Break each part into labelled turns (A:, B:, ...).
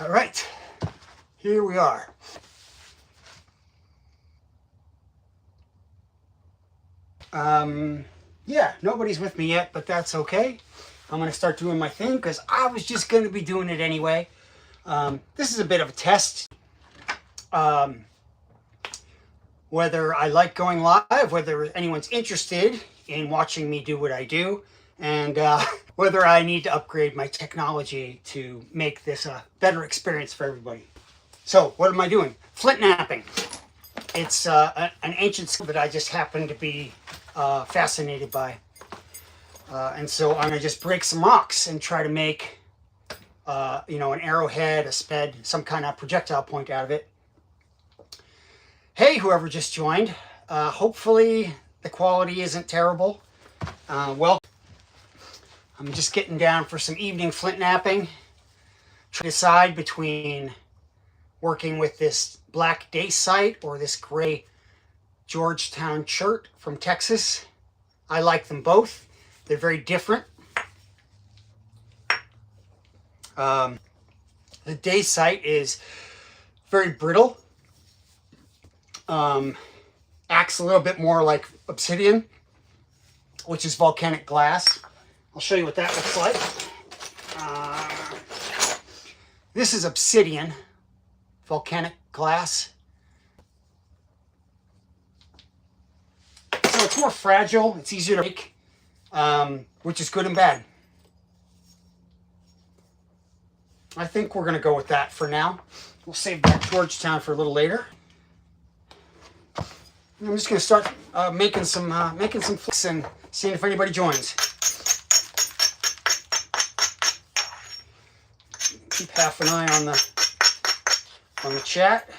A: All right, here we are. Yeah, nobody's with me yet, but that's okay. I'm going to start doing my thing because I was just going to be doing it anyway. This is a bit of a test. Whether I like going live, whether anyone's interested in watching me do what I do, and whether I need to upgrade my technology to make this a better experience for everybody. So, what am I doing? Flintknapping. It's an ancient skill that I just happen to be fascinated by. And so I'm going to just break some rocks and try to make, an arrowhead, a sped, some kind of projectile point out of it. Hey, whoever just joined. Hopefully the quality isn't terrible. Well, I'm just getting down for some evening flint napping. Try to decide between working with this black dacite or this gray Georgetown chert from Texas. I like them both. They're very different. The dacite is very brittle. Acts a little bit more like obsidian, which is volcanic glass. I'll show you what that looks like. This is obsidian, volcanic glass. So it's more fragile, it's easier to make, which is good and bad. I think we're going to go with that for now. We'll save that Georgetown for a little later. I'm just going to start making some flicks and seeing if anybody joins. Keep half an eye on the chat.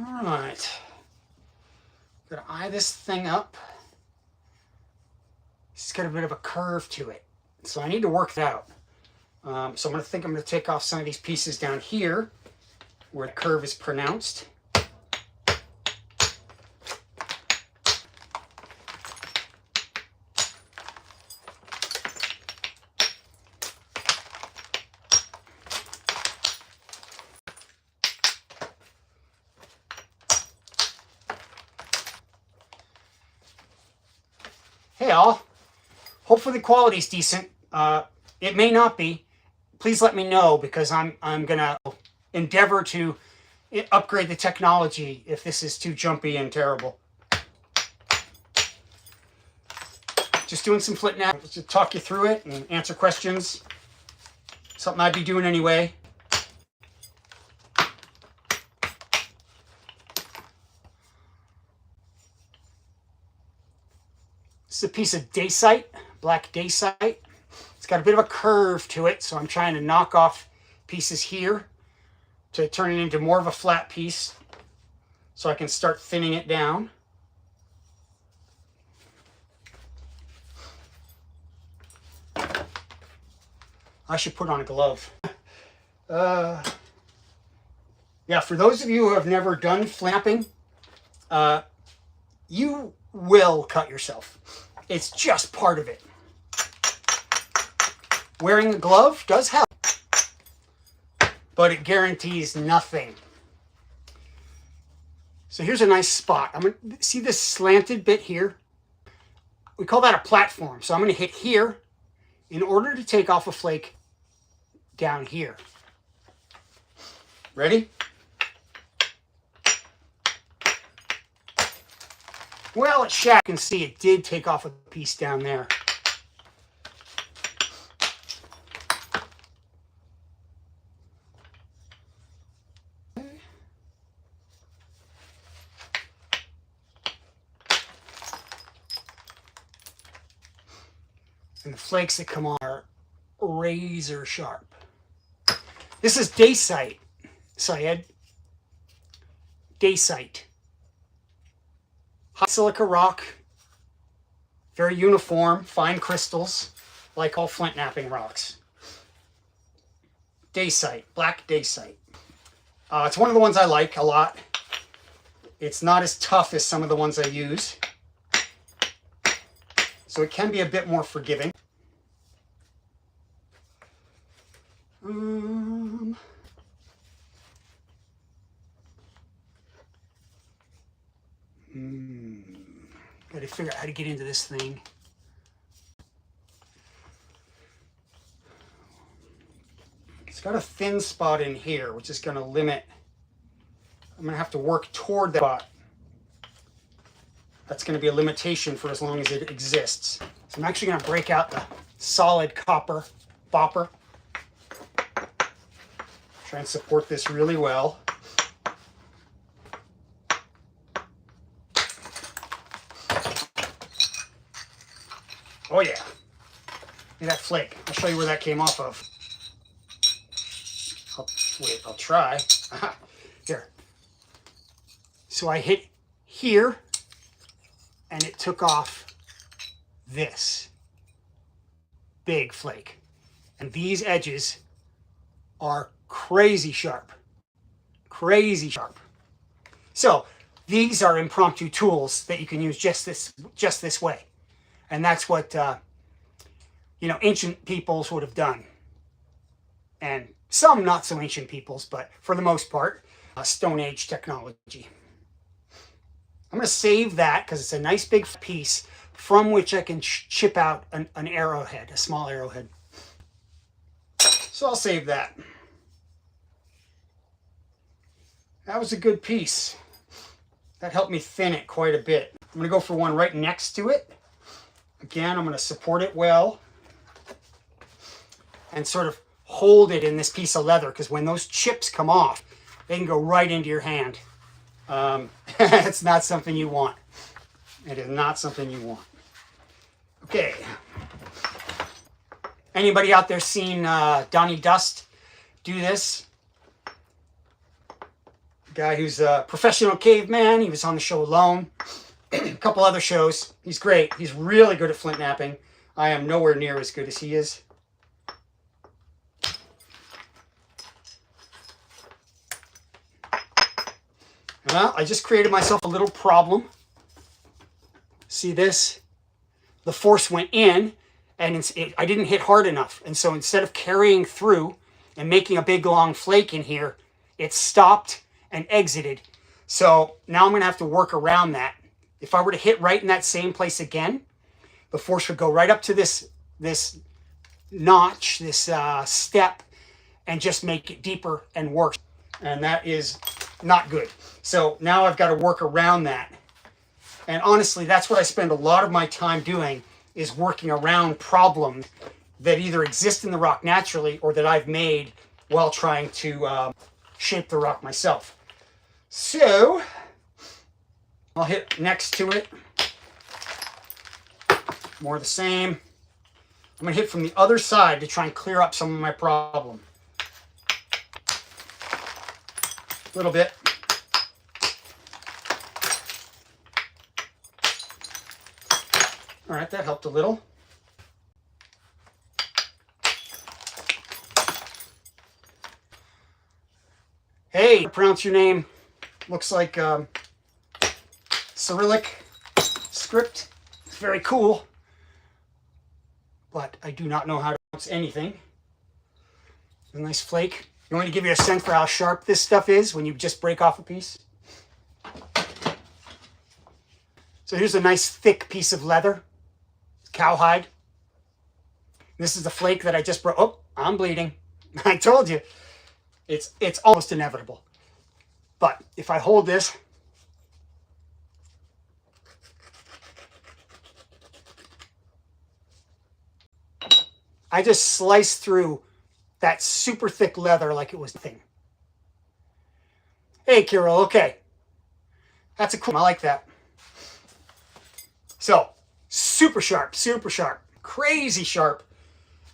A: All right, gotta eye this thing up. It's got a bit of a curve to it, so I need to work that out. So I'm going to take off some of these pieces down here where the curve is pronounced. Hey all, hopefully the quality's decent. It may not be. Please let me know because I'm gonna endeavor to upgrade the technology if this is too jumpy and terrible. Just doing some flint nap to talk you through it and answer questions. Something I'd be doing anyway. This is a piece of dacite, black dacite. It's got a bit of a curve to it, so I'm trying to knock off pieces here to turn it into more of a flat piece so I can start thinning it down. I should put on a glove. Yeah, for those of you who have never done flintknapping, you will cut yourself. It's just part of it. Wearing a glove does help, but it guarantees nothing. So here's a nice spot. I'm going to see this slanted bit here. We call that a platform. So I'm going to hit here in order to take off a flake down here. Ready? Well, at Shaq, you can see it did take off a piece down there. And the flakes that come on are razor sharp. This is dacite, Syed. Dacite. High silica rock, very uniform, fine crystals, like all flint napping rocks. Dacite, black dacite. It's one of the ones I like a lot. It's not as tough as some of the ones I use. so it can be a bit more forgiving. Got to figure out how to get into this thing. It's got a thin spot in here, which is going to limit. I'm going to have to work toward that spot. That's going to be a limitation for as long as it exists. So I'm actually going to break out the solid copper bopper. Try and support this really well. Oh yeah. Look at that flake. I'll show you where that came off of. I'll try. Here. So I hit here, and it took off this big flake. And these edges are crazy sharp. Crazy sharp. So these are impromptu tools that you can use just this way. And that's what ancient peoples would have done. And some not so ancient peoples, but for the most part, Stone Age technology. I'm going to save that because it's a nice big piece from which I can chip out an arrowhead, a small arrowhead. So I'll save that. That was a good piece. That helped me thin it quite a bit. I'm going to go for one right next to it. Again, I'm going to support it well and sort of hold it in this piece of leather, because when those chips come off, they can go right into your hand. It's not something you want. It is not something you want. Okay. Anybody out there seen Donnie Dust do this? Guy who's a professional caveman. He was on the show Alone. A couple other shows. He's great. He's really good at flint knapping. I am nowhere near as good as he is. Well, I just created myself a little problem. See this? The force went in, and I didn't hit hard enough. And so instead of carrying through and making a big long flake in here, it stopped and exited. So now I'm going to have to work around that. If I were to hit right in that same place again, the force would go right up to this notch, this step, and just make it deeper and worse. And that is not good. So now I've got to work around that. And honestly, that's what I spend a lot of my time doing, is working around problems that either exist in the rock naturally or that I've made while trying to shape the rock myself. So I'll hit next to it. More of the same. I'm going to hit from the other side to try and clear up some of my problem. A little bit. All right, that helped a little. Hey, pronounce your name. Looks like Cyrillic script. It's very cool. But I do not know how to pronounce anything. A nice flake. You want me to give you a sense for how sharp this stuff is when you just break off a piece? So here's a nice thick piece of leather. Cowhide. This is the flake that I just broke. Oh, I'm bleeding. I told you. It's almost inevitable. But if I hold this, I just sliced through that super thick leather like it was a thing. Hey, Kirill, okay. That's a cool, I like that. So, super sharp, crazy sharp.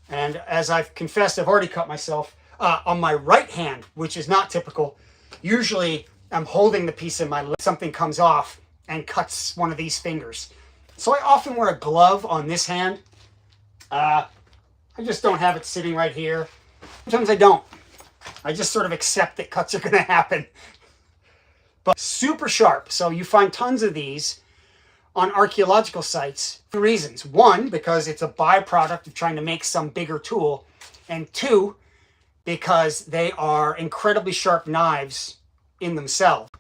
A: And as I've confessed, I've already cut myself on my right hand, which is not typical. Usually I'm holding the piece in my left, something comes off and cuts one of these fingers. So I often wear a glove on this hand. I just don't have it sitting right here. Sometimes I don't. I just sort of accept that cuts are going to happen. But super sharp. So you find tons of these on archaeological sites for reasons. One, because it's a byproduct of trying to make some bigger tool. And two, because they are incredibly sharp knives in themselves.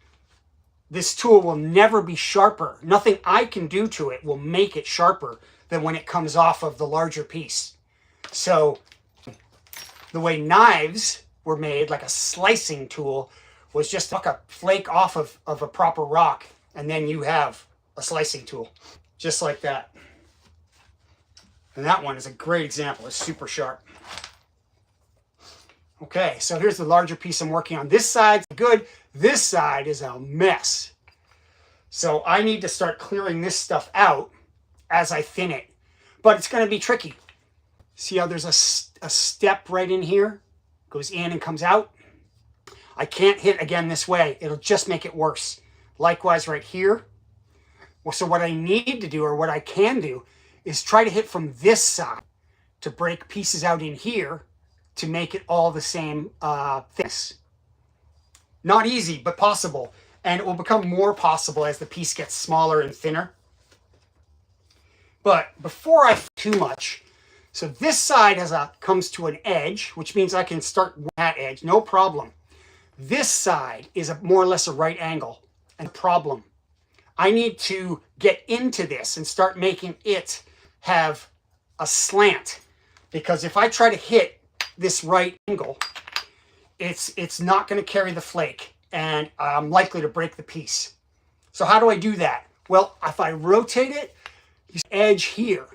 A: This tool will never be sharper. Nothing I can do to it will make it sharper than when it comes off of the larger piece. So the way knives were made, like a slicing tool, was just to a flake off of a proper rock, and then you have a slicing tool, just like that. And that one is a great example. It's super sharp. Okay, so here's the larger piece I'm working on. This side's good. This side is a mess. So I need to start clearing this stuff out as I thin it. But it's going to be tricky. See how there's a step right in here? Goes in and comes out. I can't hit again this way. It'll just make it worse. Likewise right here. Well, so what I need to do, or what I can do, is try to hit from this side to break pieces out in here to make it all the same thickness. Not easy, but possible. And it will become more possible as the piece gets smaller and thinner. But before I too much, so this side comes to an edge, which means I can start with that edge, no problem. This side is more or less a right angle, and the problem. I need to get into this and start making it have a slant, because if I try to hit this right angle, it's not going to carry the flake, and I'm likely to break the piece. So how do I do that? Well, if I rotate it, use edge here.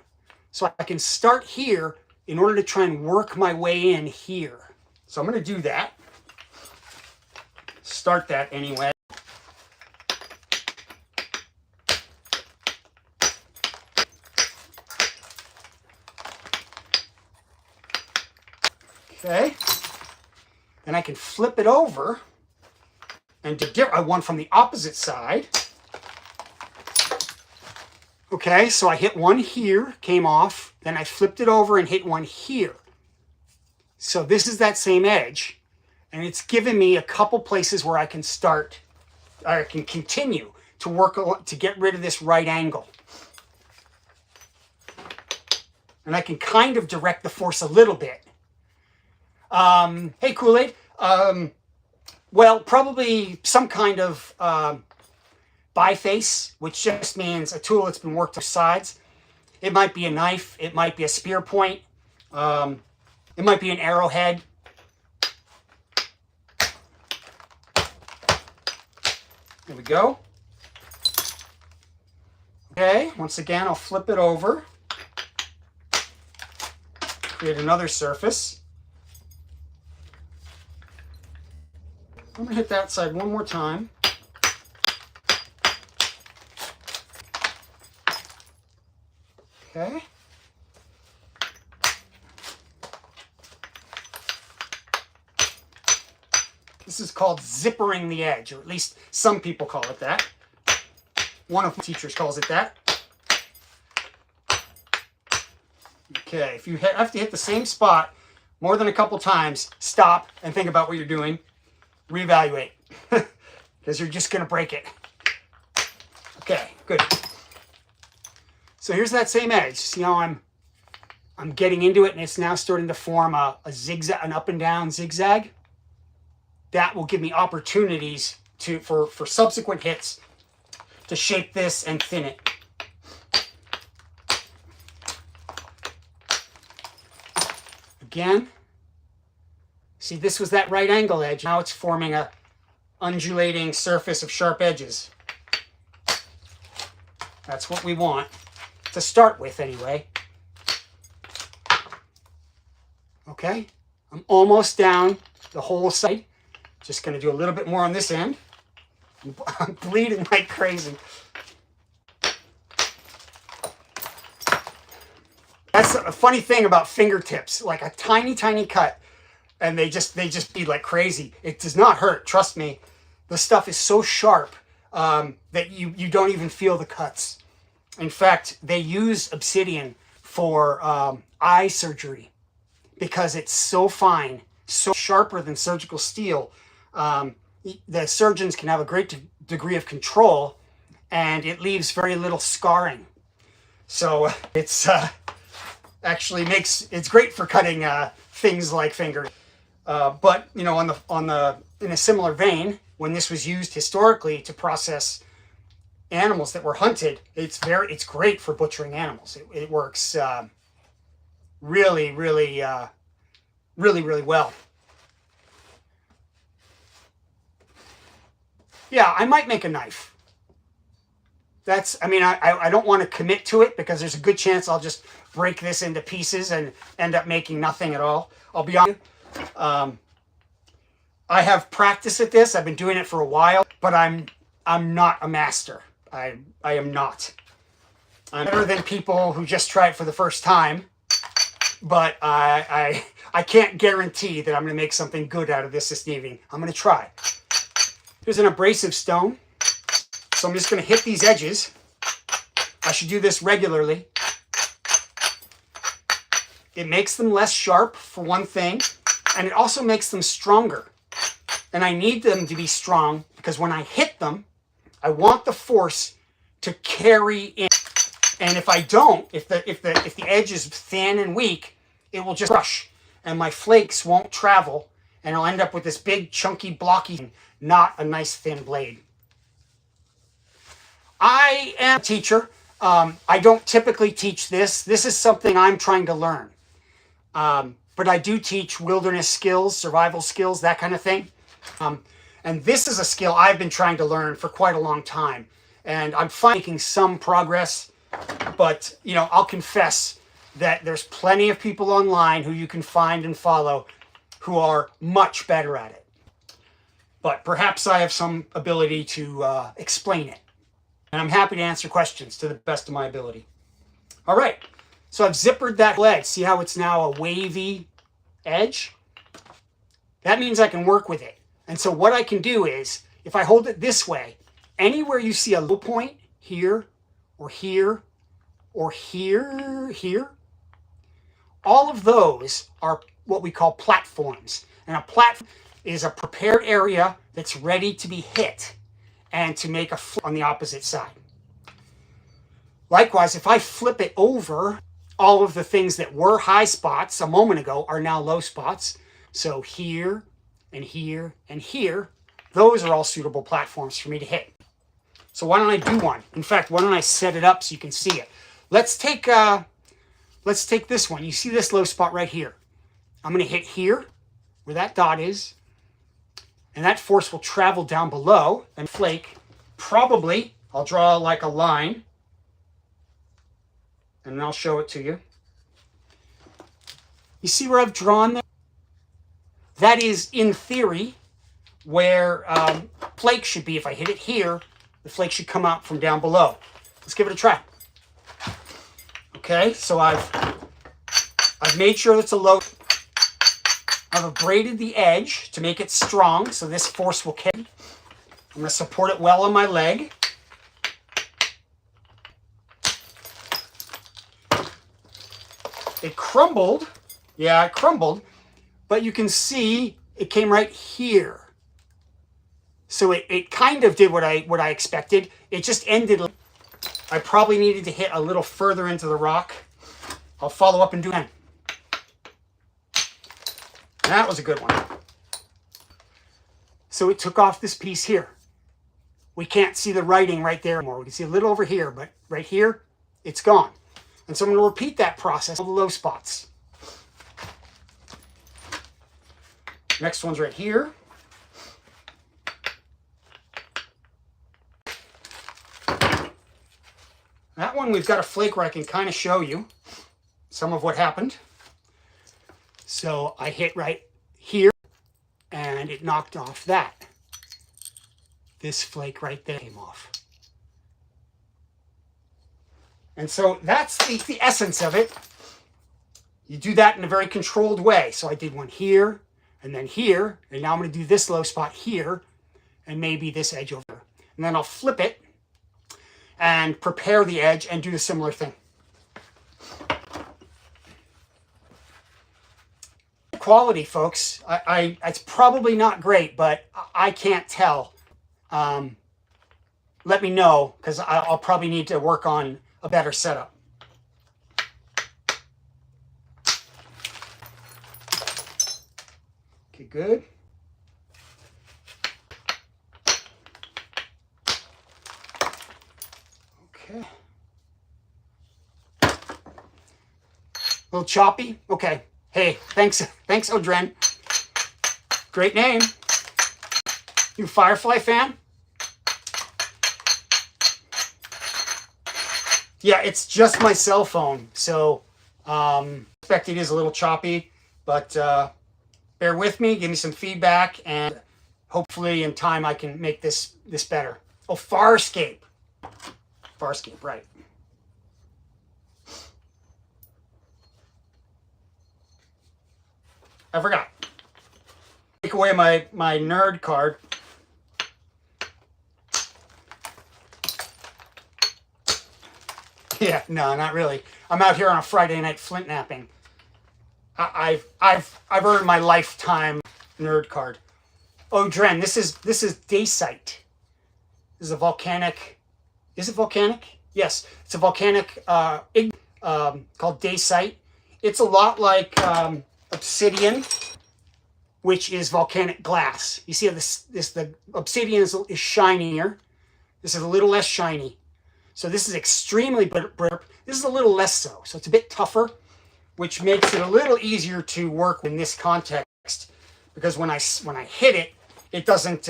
A: So I can start here in order to try and work my way in here. So I'm going to do that. Start that anyway. Okay. Then I can flip it over and I want from the opposite side. Okay, so I hit one here, came off, then I flipped it over and hit one here. So this is that same edge, and it's given me a couple places where I can start, or I can continue to work to get rid of this right angle. And I can kind of direct the force a little bit. Hey, Kool-Aid. Well, probably some kind of biface, which just means a tool that's been worked to sides. It might be a knife. It might be a spear point. It might be an arrowhead. There we go. Okay, once again, I'll flip it over. Create another surface. I'm going to hit that side one more time. Okay. This is called zippering the edge, or at least some people call it that. One of my teachers calls it that. Okay, if you have to hit the same spot more than a couple times, stop and think about what you're doing. Reevaluate, because you're just going to break it. Okay, good. So here's that same edge. See how I'm getting into it, and it's now starting to form a zigzag, an up and down zigzag. That will give me opportunities for subsequent hits to shape this and thin it. Again, see, this was that right angle edge. Now it's forming a undulating surface of sharp edges. That's what we want to start with anyway. Okay, I'm almost down the whole side. Just going to do a little bit more on this end. I'm bleeding like crazy. That's a funny thing about fingertips, like a tiny, tiny cut, and they just bleed like crazy. It does not hurt, trust me. The stuff is so sharp that you don't even feel the cuts. In fact, they use obsidian for eye surgery because it's so fine, so sharper than surgical steel. The surgeons can have a great degree of control and it leaves very little scarring. So it's actually it's great for cutting things like fingers. But you know, in a similar vein, when this was used historically to process animals that were hunted, it's great for butchering animals. It works really well. Yeah, I might make a knife. I don't want to commit to it because there's a good chance I'll just break this into pieces and end up making nothing at all. I'll be honest. I have practice at this. I've been doing it for a while, but I'm not a master. I am not. I'm better than people who just try it for the first time, but I can't guarantee that I'm going to make something good out of this evening. I'm going to try. Here's an abrasive stone. So I'm just going to hit these edges. I should do this regularly. It makes them less sharp, for one thing, and it also makes them stronger. And I need them to be strong because when I hit them, I want the force to carry in. And if I don't, if the edge is thin and weak, it will just crush, and my flakes won't travel, and I'll end up with this big, chunky, blocky, not a nice thin blade. I am a teacher. I don't typically teach this. This is something I'm trying to learn. But I do teach wilderness skills, survival skills, that kind of thing. And this is a skill I've been trying to learn for quite a long time. And I'm making some progress. But, you know, I'll confess that there's plenty of people online who you can find and follow who are much better at it. But perhaps I have some ability to explain it. And I'm happy to answer questions to the best of my ability. All right, so I've zippered that edge. See how it's now a wavy edge? That means I can work with it. And so what I can do is, if I hold it this way, anywhere you see a low point, here, or here, or here, all of those are what we call platforms. And a platform is a prepared area that's ready to be hit and to make a flip on the opposite side. Likewise, if I flip it over, all of the things that were high spots a moment ago are now low spots. So here and here and here, those are all suitable platforms for me to hit. So why don't I do one? In fact, why don't I set it up so you can see it? Let's take this one. You see this low spot right here. I'm going to hit here, where that dot is, and that force will travel down below and flake. Probably, I'll draw like a line, and I'll show it to you. You see where I've drawn there? That is, in theory, where flake should be. If I hit it here, the flake should come out from down below. Let's give it a try. Okay, so I've made sure it's a low. I've abraded the edge to make it strong, so this force will carry. I'm going to support it well on my leg. It crumbled. Yeah, it crumbled. But you can see it came right here. So it kind of did what I expected. It just ended. I probably needed to hit a little further into the rock. I'll follow up and do it again. That was a good one. So it took off this piece here. We can't see the writing right there anymore. We can see a little over here, but right here, it's gone. And so I'm going to repeat that process, all the low spots. Next one's right here. That one, we've got a flake where I can kind of show you some of what happened. So I hit right here, and it knocked off that. This flake right there came off. And so that's the essence of it. You do that in a very controlled way. So I did one here, and then here, and now I'm going to do this low spot here, and maybe this edge over there. And then I'll flip it, and prepare the edge, and do the similar thing. Quality, folks. It's probably not great, but I can't tell. let me know, because I'll probably need to work on a better setup. Okay, good. Okay. A little choppy? Okay. Hey, thanks, Odren. Great name. You a Firefly fan? Yeah, it's just my cell phone, so expect it is a little choppy, but bear with me, give me some feedback, and hopefully in time I can make this better. Oh, Farscape. Farscape, right. I forgot. Take away my nerd card. Yeah, no, not really. I'm out here on a Friday night flint napping. I've earned my lifetime nerd card. Oh, Dren, this is dacite. This is a volcanic. Is it volcanic? Yes, it's a volcanic called dacite. It's a lot like obsidian, which is volcanic glass. You see how the obsidian is shinier. This is a little less shiny. So this is extremely brittle. This is a little less so. So it's a bit tougher, which makes it a little easier to work in this context, because when I hit it, it doesn't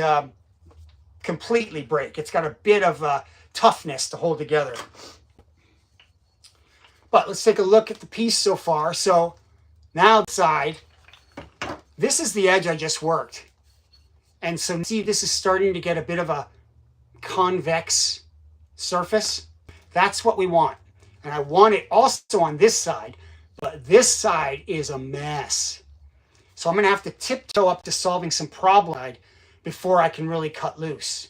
A: completely break. It's got a bit of toughness to hold together. But let's take a look at the piece so far. So now the side, this is the edge I just worked. And so see, this is starting to get a bit of a convex surface. That's what we want. And I want it also on this side, but this side is a mess. So I'm going to have to tiptoe up to solving some problem before I can really cut loose.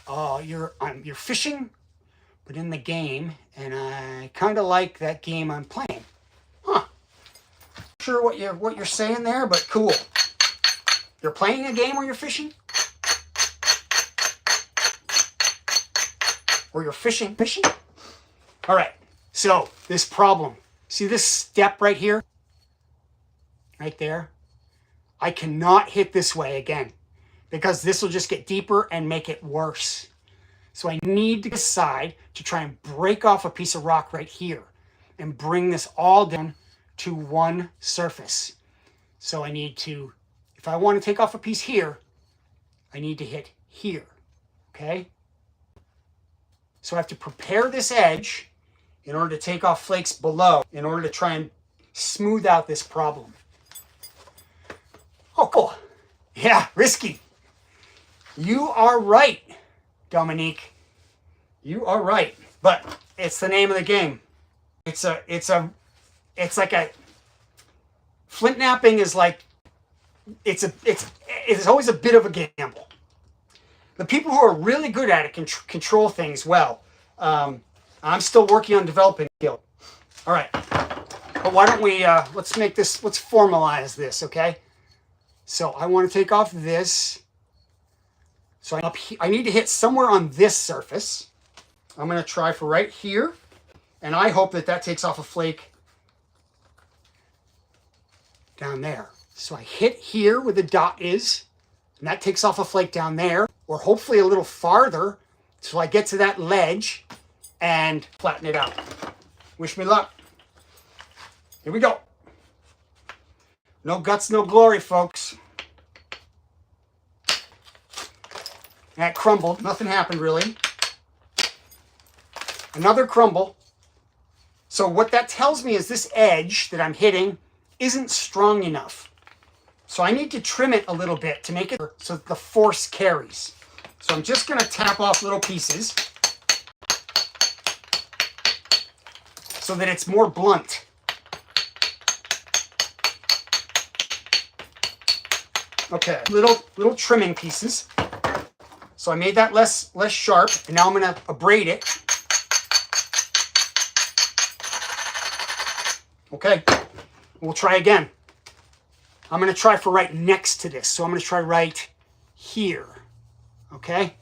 A: Oh, you're fishing, but in the game, and I kind of like that game I'm playing. Huh? Sure what you're saying there, but cool. You're playing a game where you're fishing, or you're fishing. All right. So this problem. See this step right here, right there. I cannot hit this way again, because this will just get deeper and make it worse. So I need to decide to try and break off a piece of rock right here and bring this all down to one surface. So I need to, if I want to take off a piece here, I need to hit here, okay? So I have to prepare this edge in order to take off flakes below, in order to try and smooth out this problem. Oh, cool. Yeah, risky. You are right, Dominique. You are right. But it's the name of the game. It's like a flint napping is like it's always a bit of a gamble. The people who are really good at it can control things well. I'm still working on developing skill. All right, but why don't we let's formalize this, okay? So I want to take off this. So I need to hit somewhere on this surface. I'm going to try for right here, and I hope that takes off a flake down there. So I hit here where the dot is, and that takes off a flake down there, or hopefully a little farther, so I get to that ledge and flatten it out. Wish me luck. Here we go. No guts, no glory, folks. That crumbled. Nothing happened, really. Another crumble. So what that tells me is this edge that I'm hitting isn't strong enough. So I need to trim it a little bit to make it so that the force carries. So I'm just going to tap off little pieces so that it's more blunt. Okay, little trimming pieces. So I made that less sharp, and now I'm going to abrade it. Okay, We'll try again. I'm going to try for right next to this. So I'm going to try right here. Okay?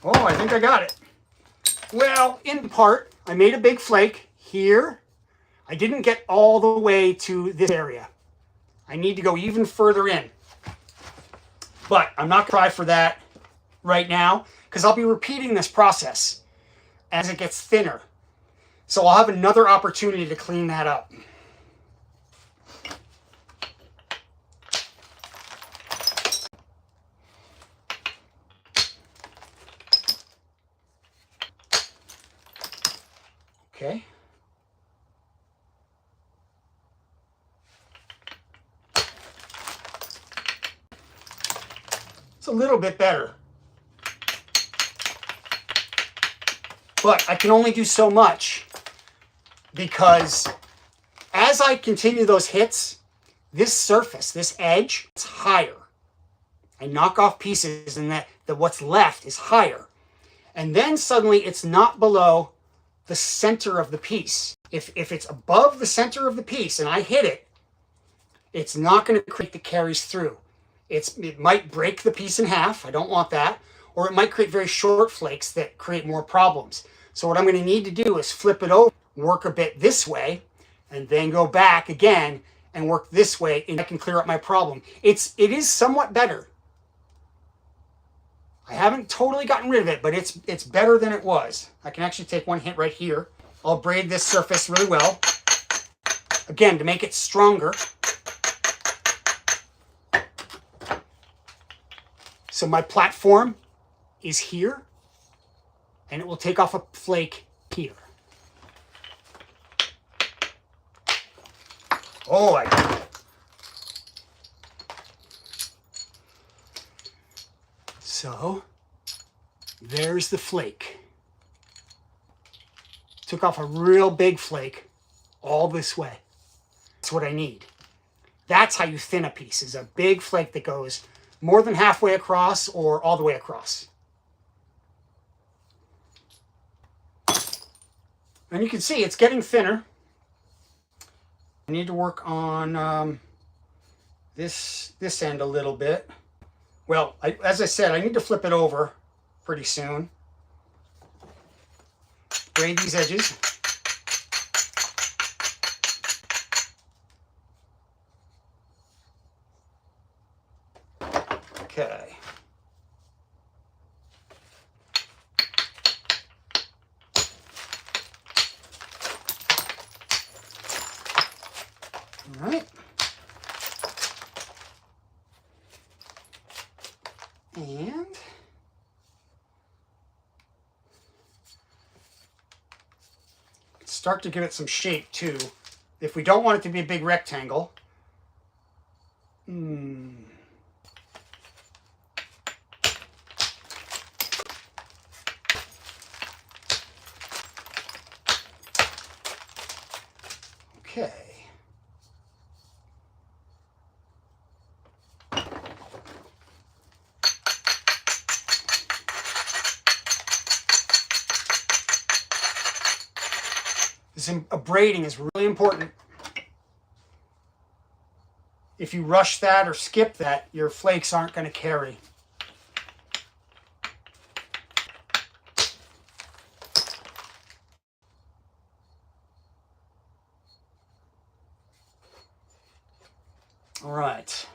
A: Oh, I think I got it. Well, in part, I made a big flake here. I didn't get all the way to this area. I need to go even further in. But I'm not going to try for that right now because I'll be repeating this process as it gets thinner. So I'll have another opportunity to clean that up. Okay. It's a little bit better. But I can only do so much because as I continue those hits, this surface, this edge, is higher. I knock off pieces and that what's left is higher. And then suddenly it's not below the center of the piece. If it's above the center of the piece and I hit it, it's not going to create the carries through. It might break the piece in half. I don't want that. Or it might create very short flakes that create more problems. So what I'm going to need to do is flip it over, work a bit this way, and then go back again and work this way, and I can clear up my problem. It is somewhat better. I haven't totally gotten rid of it, but it's better than it was. I can actually take one hit right here. I'll braid this surface really well. Again, to make it stronger. So my platform is here, and it will take off a flake here. Oh, I got it. So, there's the flake. Took off a real big flake all this way. That's what I need. That's how you thin a piece, is a big flake that goes more than halfway across or all the way across. And you can see it's getting thinner. I need to work on this end a little bit. Well, as I said, I need to flip it over pretty soon. Braid these edges. Okay. All right. And start to give it some shape too. If we don't want it to be a big rectangle, okay. Braiding is really important. If you rush that or skip that, your flakes aren't going to carry. All right.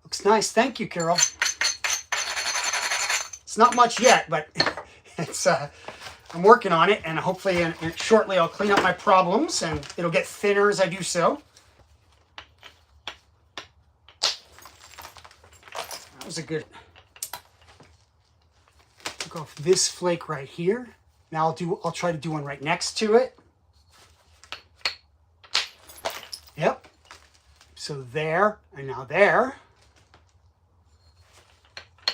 A: Looks nice. Thank you, Carol. It's not much yet, but it's I'm working on it, and hopefully shortly I'll clean up my problems and it'll get thinner as I do so. That was a good... Took off this flake right here. Now I'll try to do one right next to it. Yep. So there, and now there.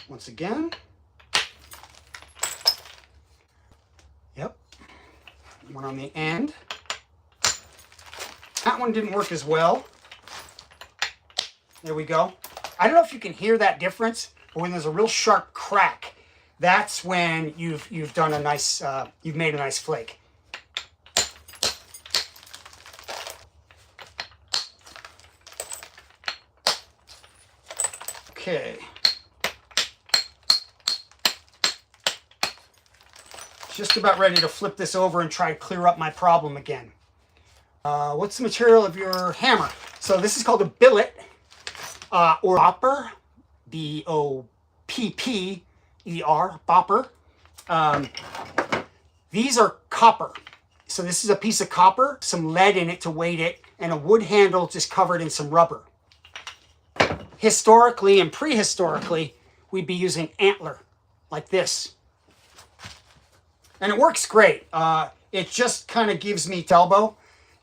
A: once again. Yep. One on the end. That one didn't work as well. There we go. I don't know if you can hear that difference, but when there's a real sharp crack, that's when you've done a nice, you've made a nice flake. Okay. Just about ready to flip this over and try to clear up my problem again. What's the material of your hammer? So this is called a billet or bopper, B-O-P-P-E-R, bopper. These are copper. So this is a piece of copper, some lead in it to weight it, and a wood handle just covered in some rubber. Historically and prehistorically, we'd be using antler like this. And it works great. It just kind of gives me elbow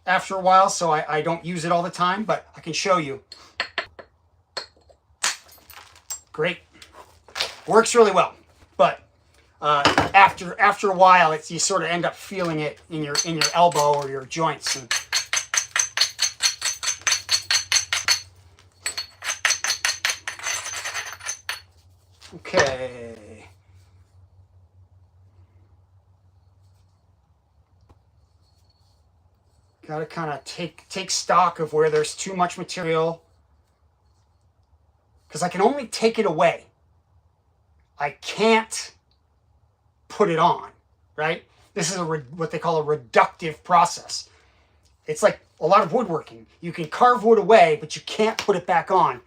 A: after a while, so I don't use it all the time, but I can show you. Great. Works really well. But after a while, you sort of end up feeling it in your elbow or your joints. And okay. Got to kind of take stock of where there's too much material, because I can only take it away. I can't put it on, right? This is what they call a reductive process. It's like a lot of woodworking. You can carve wood away, but you can't put it back on.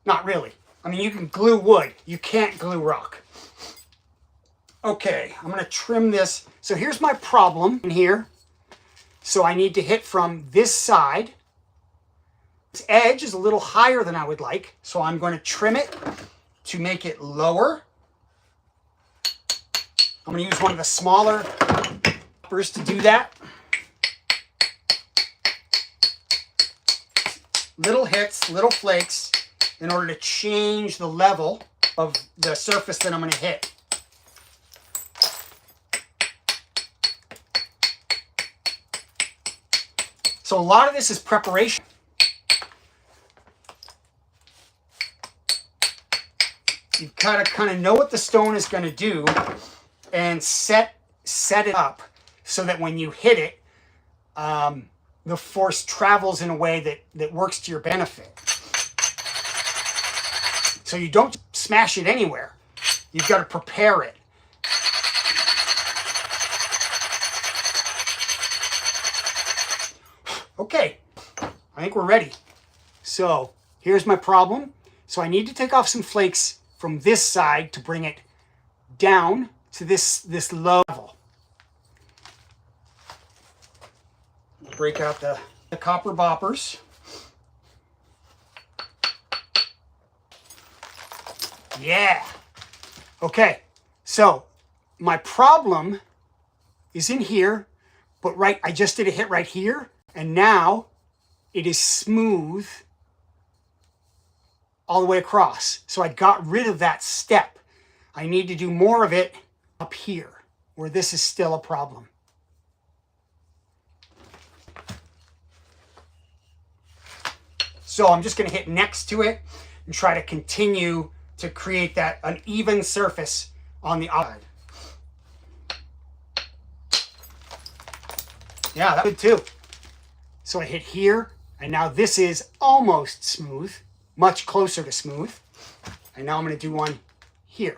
A: Not really. I mean, you can glue wood. You can't glue rock. Okay, I'm going to trim this. So here's my problem in here. So I need to hit from this side. This edge is a little higher than I would like, so I'm going to trim it to make it lower. I'm going to use one of the smaller choppers to do that. Little hits, little flakes, in order to change the level of the surface that I'm going to hit. So a lot of this is preparation. You've got to kind of know what the stone is going to do and set it up so that when you hit it, the force travels in a way that works to your benefit. So you don't smash it anywhere. You've got to prepare it. Okay, I think we're ready. So here's my problem. So I need to take off some flakes from this side to bring it down to this low level. Break out the copper boppers. Yeah. Okay, so my problem is in here, but I just did a hit right here. And now it is smooth all the way across. So I got rid of that step. I need to do more of it up here, where this is still a problem. So I'm just going to hit next to it and try to continue to create an even surface on the outside. Yeah, that's good too. So I hit here, and now this is almost smooth, much closer to smooth. And now I'm going to do one here.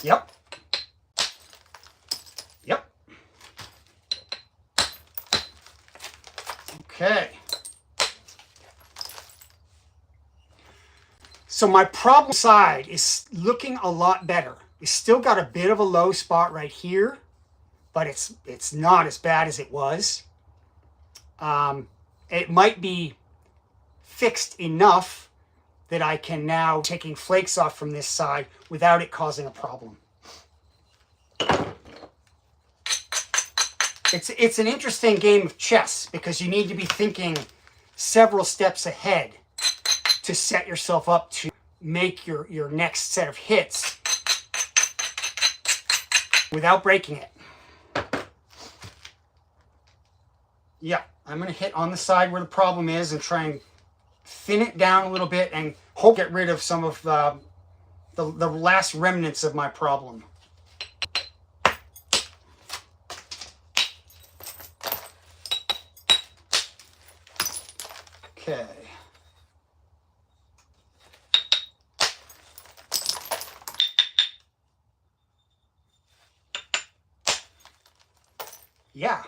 A: Yep. Yep. Okay. So my problem side is looking a lot better. We still got a bit of a low spot right here, but it's not as bad as it was. It might be fixed enough that I can now taking flakes off from this side without it causing a problem. It's an interesting game of chess because you need to be thinking several steps ahead. to set yourself up to make your next set of hits without breaking it. Yeah, I'm going to hit on the side where the problem is and try and thin it down a little bit and hope to get rid of some of the last remnants of my problem. Okay. Yeah.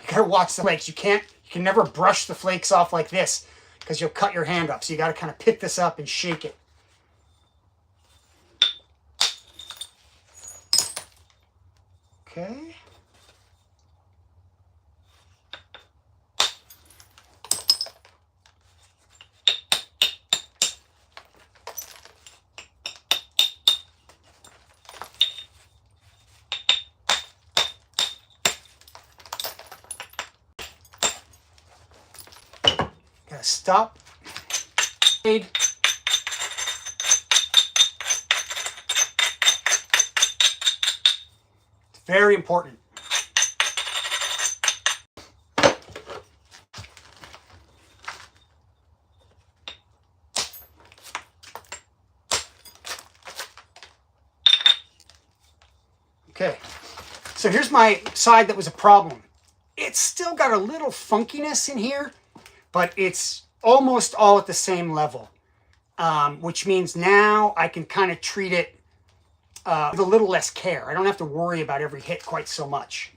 A: You gotta watch the flakes. You can never brush the flakes off like this because you'll cut your hand up. So you gotta kind of pick this up and shake it. Okay. Gotta stop. It's very important. Okay, so here's my side that was a problem. It's still got a little funkiness in here, but it's almost all at the same level, which means now I can kind of treat it with a little less care. I don't have to worry about every hit quite so much.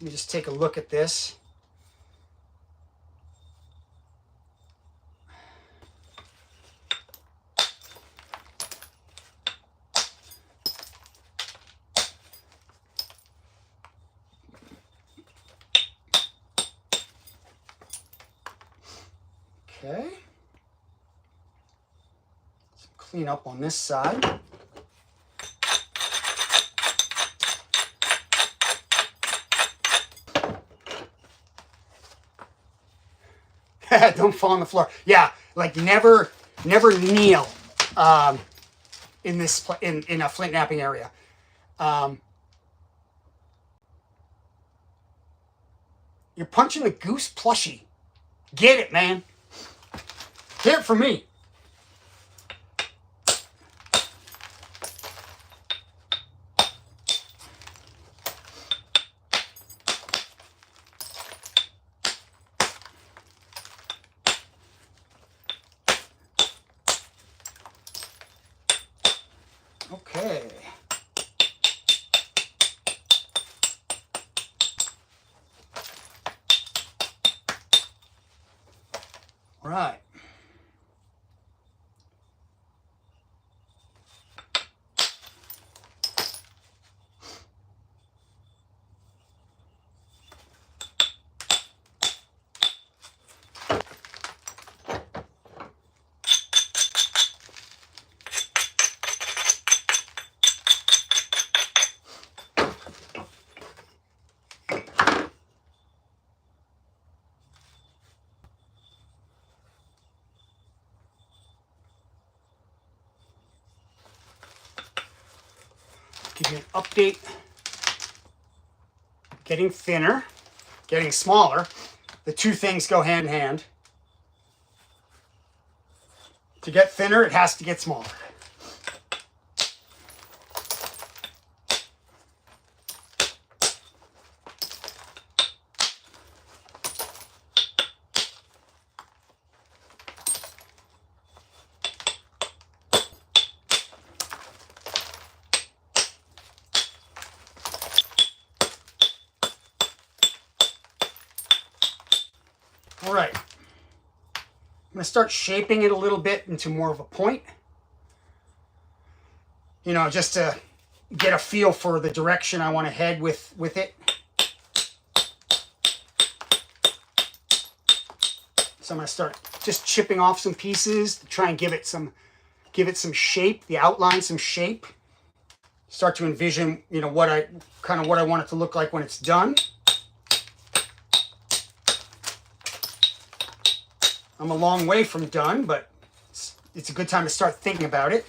A: Let me just take a look at this. Okay. Let's clean up on this side. Don't fall on the floor. Yeah, like never kneel in this in a flint knapping area. You're punching the goose plushie. Get it, man. Hit it for me. Okay. All right. Give you an update. Getting thinner, getting smaller. The two things go hand in hand. To get thinner, it has to get smaller. All right, I'm going to start shaping it a little bit into more of a point. You know, just to get a feel for the direction I want to head with it. So I'm going to start just chipping off some pieces to try and give it some shape, the outline some shape. start to envision, you know, what I want it to look like when it's done. I'm a long way from done, but it's a good time to start thinking about it.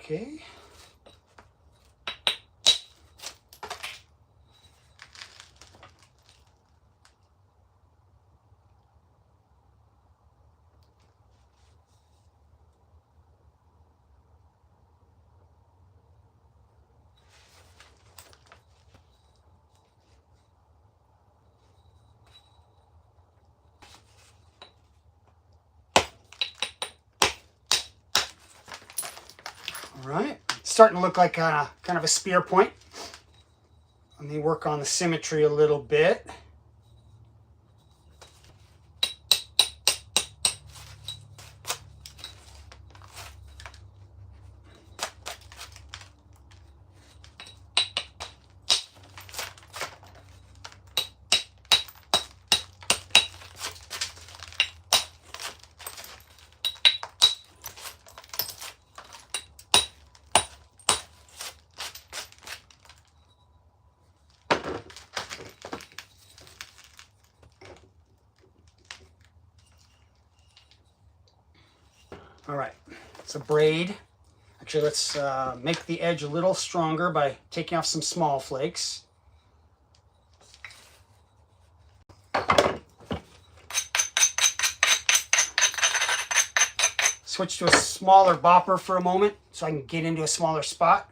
A: Okay. All right, it's starting to look like kind of a spear point. Let me work on the symmetry a little bit. All right, it's a braid. Actually, let's make the edge a little stronger by taking off some small flakes. Switch to a smaller bopper for a moment so I can get into a smaller spot.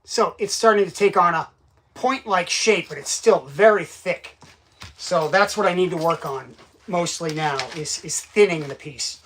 A: So it's starting to take on a point-like shape, but it's still very thick. So that's what I need to work on mostly now, is thinning the piece.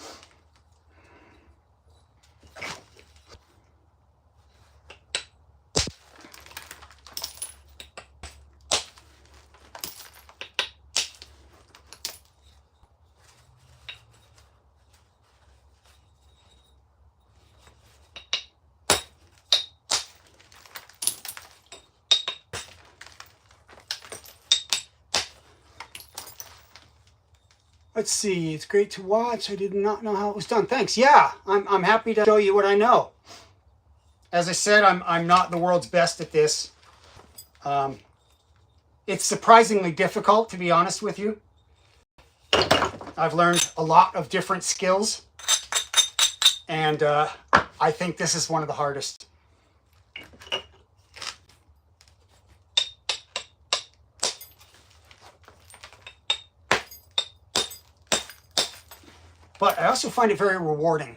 A: Let's see, it's great to watch. I did not know how it was done. Thanks. Yeah, I'm happy to show you what I know. As I said, I'm not the world's best at this. It's surprisingly difficult, to be honest with you. I've learned a lot of different skills, and I think this is one of the hardest. But I also find it very rewarding.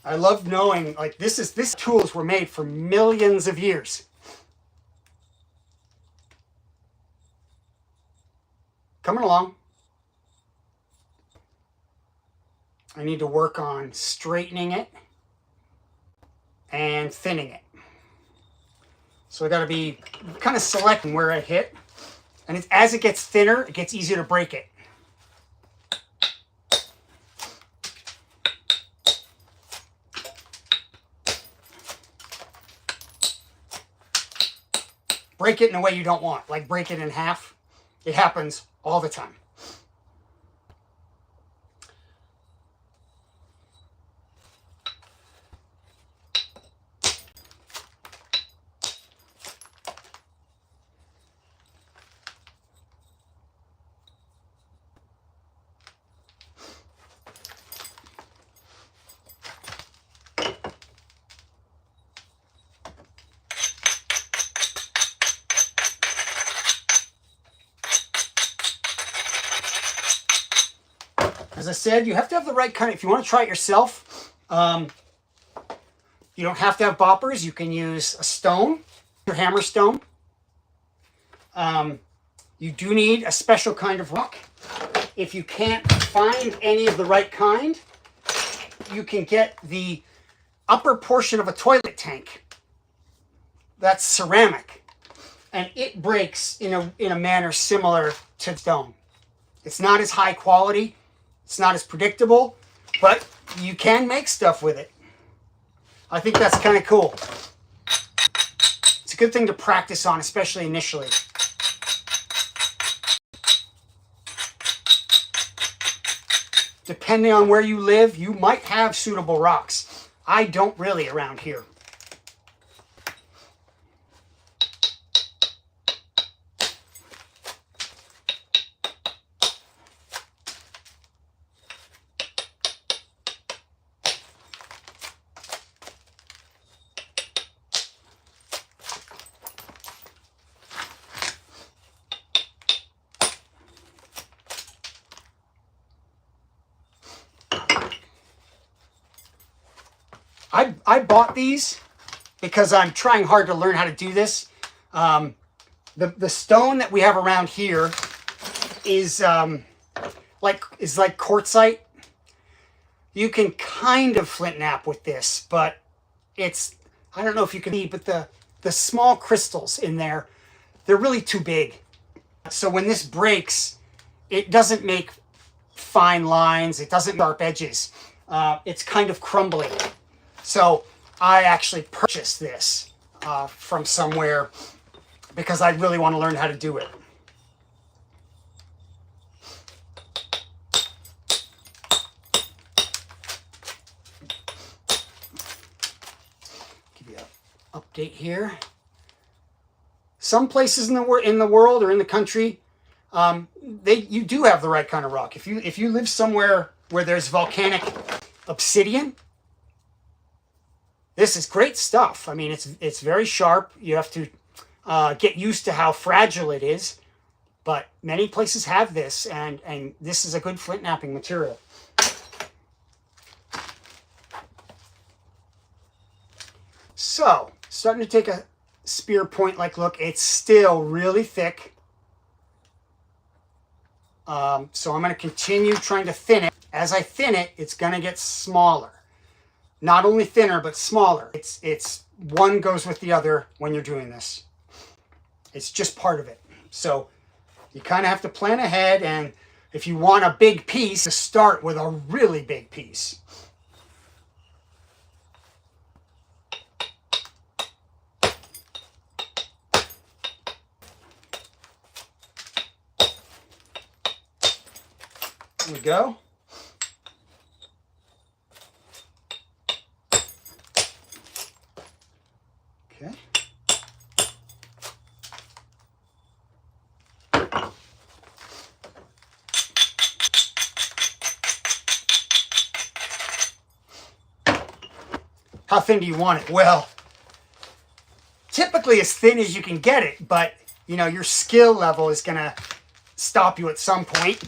A: I love knowing, like, these tools were made for millions of years. Coming along. I need to work on straightening it and thinning it. So I got to be kind of selecting where I hit. And as it gets thinner, it gets easier to break it. Break it in a way you don't want, like break it in half. It happens all the time. As I said, you have to have the right kind. If you want to try it yourself, you don't have to have boppers. You can use a stone, your hammer stone. You do need a special kind of rock. If you can't find any of the right kind, you can get the upper portion of a toilet tank. That's ceramic, and it breaks in a manner similar to stone. It's not as high quality, it's not as predictable, but you can make stuff with it. I think that's kind of cool. It's a good thing to practice on, especially initially. Depending on where you live, you might have suitable rocks. I don't really around here. I bought these because I'm trying hard to learn how to do this. The stone that we have around here is like quartzite. You can kind of flint knap with this, but it's, I don't know if you can see, but the small crystals in there, they're really too big. So when this breaks, it doesn't make fine lines. It doesn't sharp edges. It's kind of crumbly. So I actually purchased this from somewhere because I really want to learn how to do it. Give you an update here. Some places in the world or in the country, you do have the right kind of rock. If you live somewhere where there's volcanic obsidian, this is great stuff. I mean, it's very sharp. You have to get used to how fragile it is, but many places have this, and this is a good flint knapping material. So, starting to take a spear point like look. It's still really thick. So I'm going to continue trying to thin it. As I thin it, it's going to get smaller. Not only thinner, but smaller. It's one goes with the other when you're doing this. It's just part of it. So you kind of have to plan ahead, and if you want a big piece, to start with a really big piece. There we go. Okay. How thin do you want it? Well, typically as thin as you can get it, but you know, your skill level is going to stop you at some point.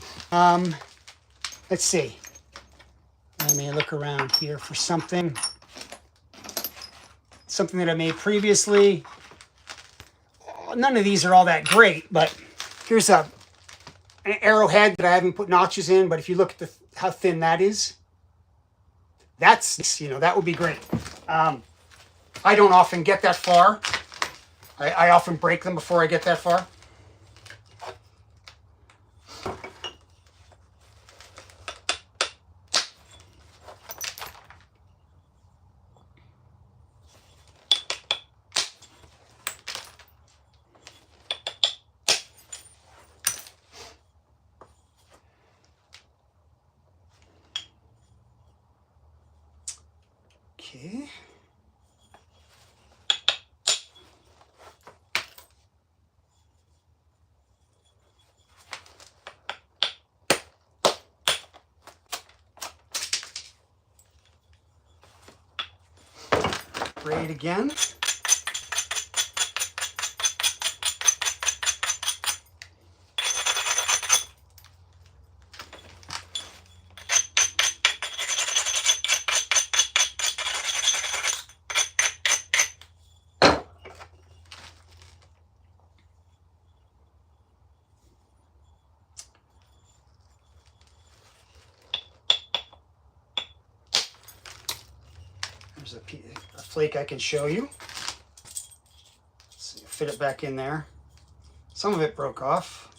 A: Let's see. Let me look around here for something that I made previously. None of these are all that great, but here's an arrowhead that I haven't put notches in, but if you look at how thin that is, that's, you know, that would be great. I don't often get that far. I often break them before I get that far. Okay. Braid again. There's a flake I can show you. Let's see, fit it back in there. Some of it broke off.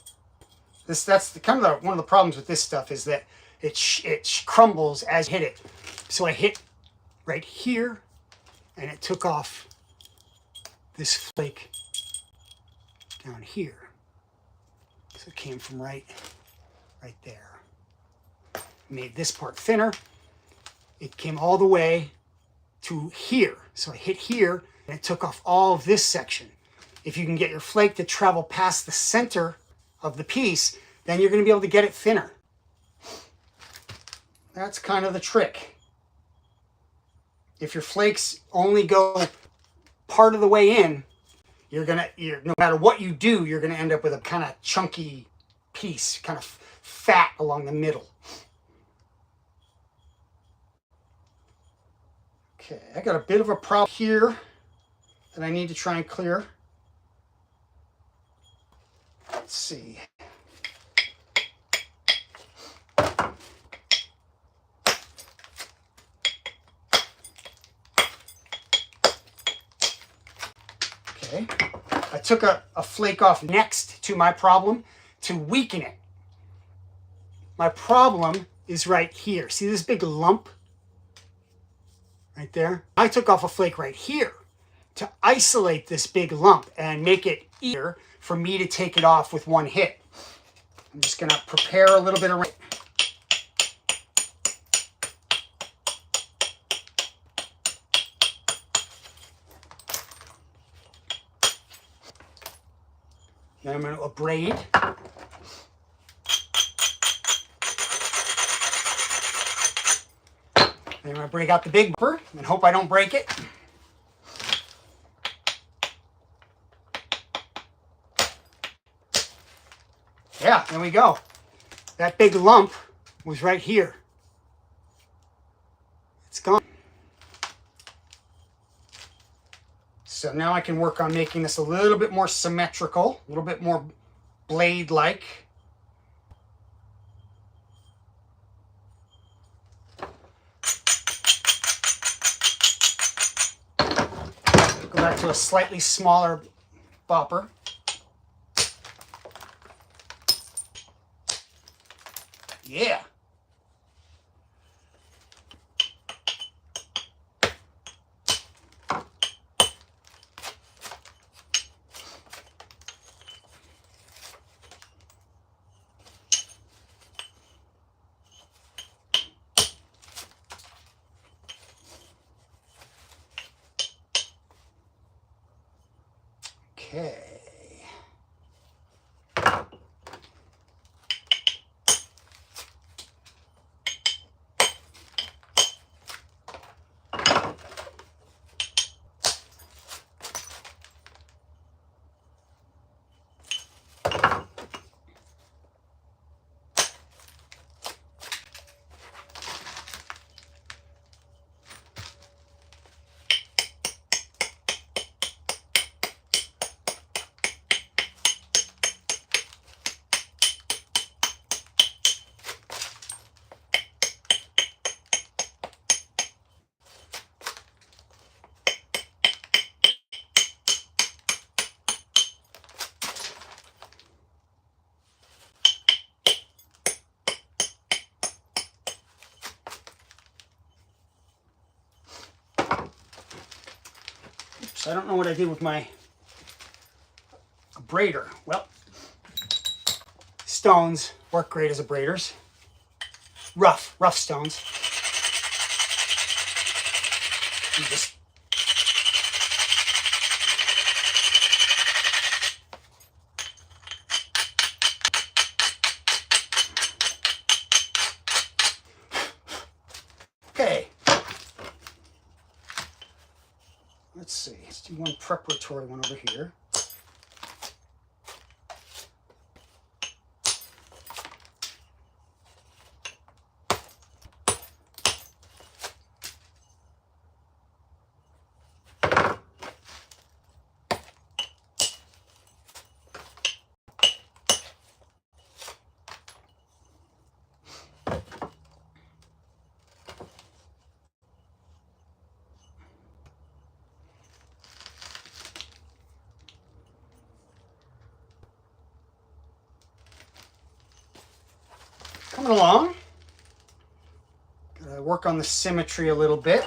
A: That's one of the problems with this stuff is that it crumbles as you hit it. So I hit right here, and it took off this flake down here. So it came from right there. Made this part thinner. It came all the way to here. So I hit here, and it took off all of this section. If you can get your flake to travel past the center of the piece, then you're going to be able to get it thinner. That's kind of the trick. If your flakes only go part of the way in, no matter what you do, you're gonna end up with a kind of chunky piece, kind of fat along the middle. Okay, I got a bit of a problem here that I need to try and clear. Let's see. Okay, I took a flake off next to my problem to weaken it. My problem is right here. See this big lump right there? I took off a flake right here to isolate this big lump and make it easier for me to take it off with one hit. I'm just going to prepare a little bit of... Then I'm going to abrade. And I'm going to break out the big bumper and hope I don't break it. Yeah, there we go. That big lump was right here. It's gone. So now I can work on making this a little bit more symmetrical, a little bit more blade-like. Go back to a slightly smaller bopper. Yeah. Okay. I don't know what I did with my abrader. Well, stones work great as abraders. Rough stones. You just okay. Let's see, let's do one preparatory one over here. coming along. Gotta work on the symmetry a little bit.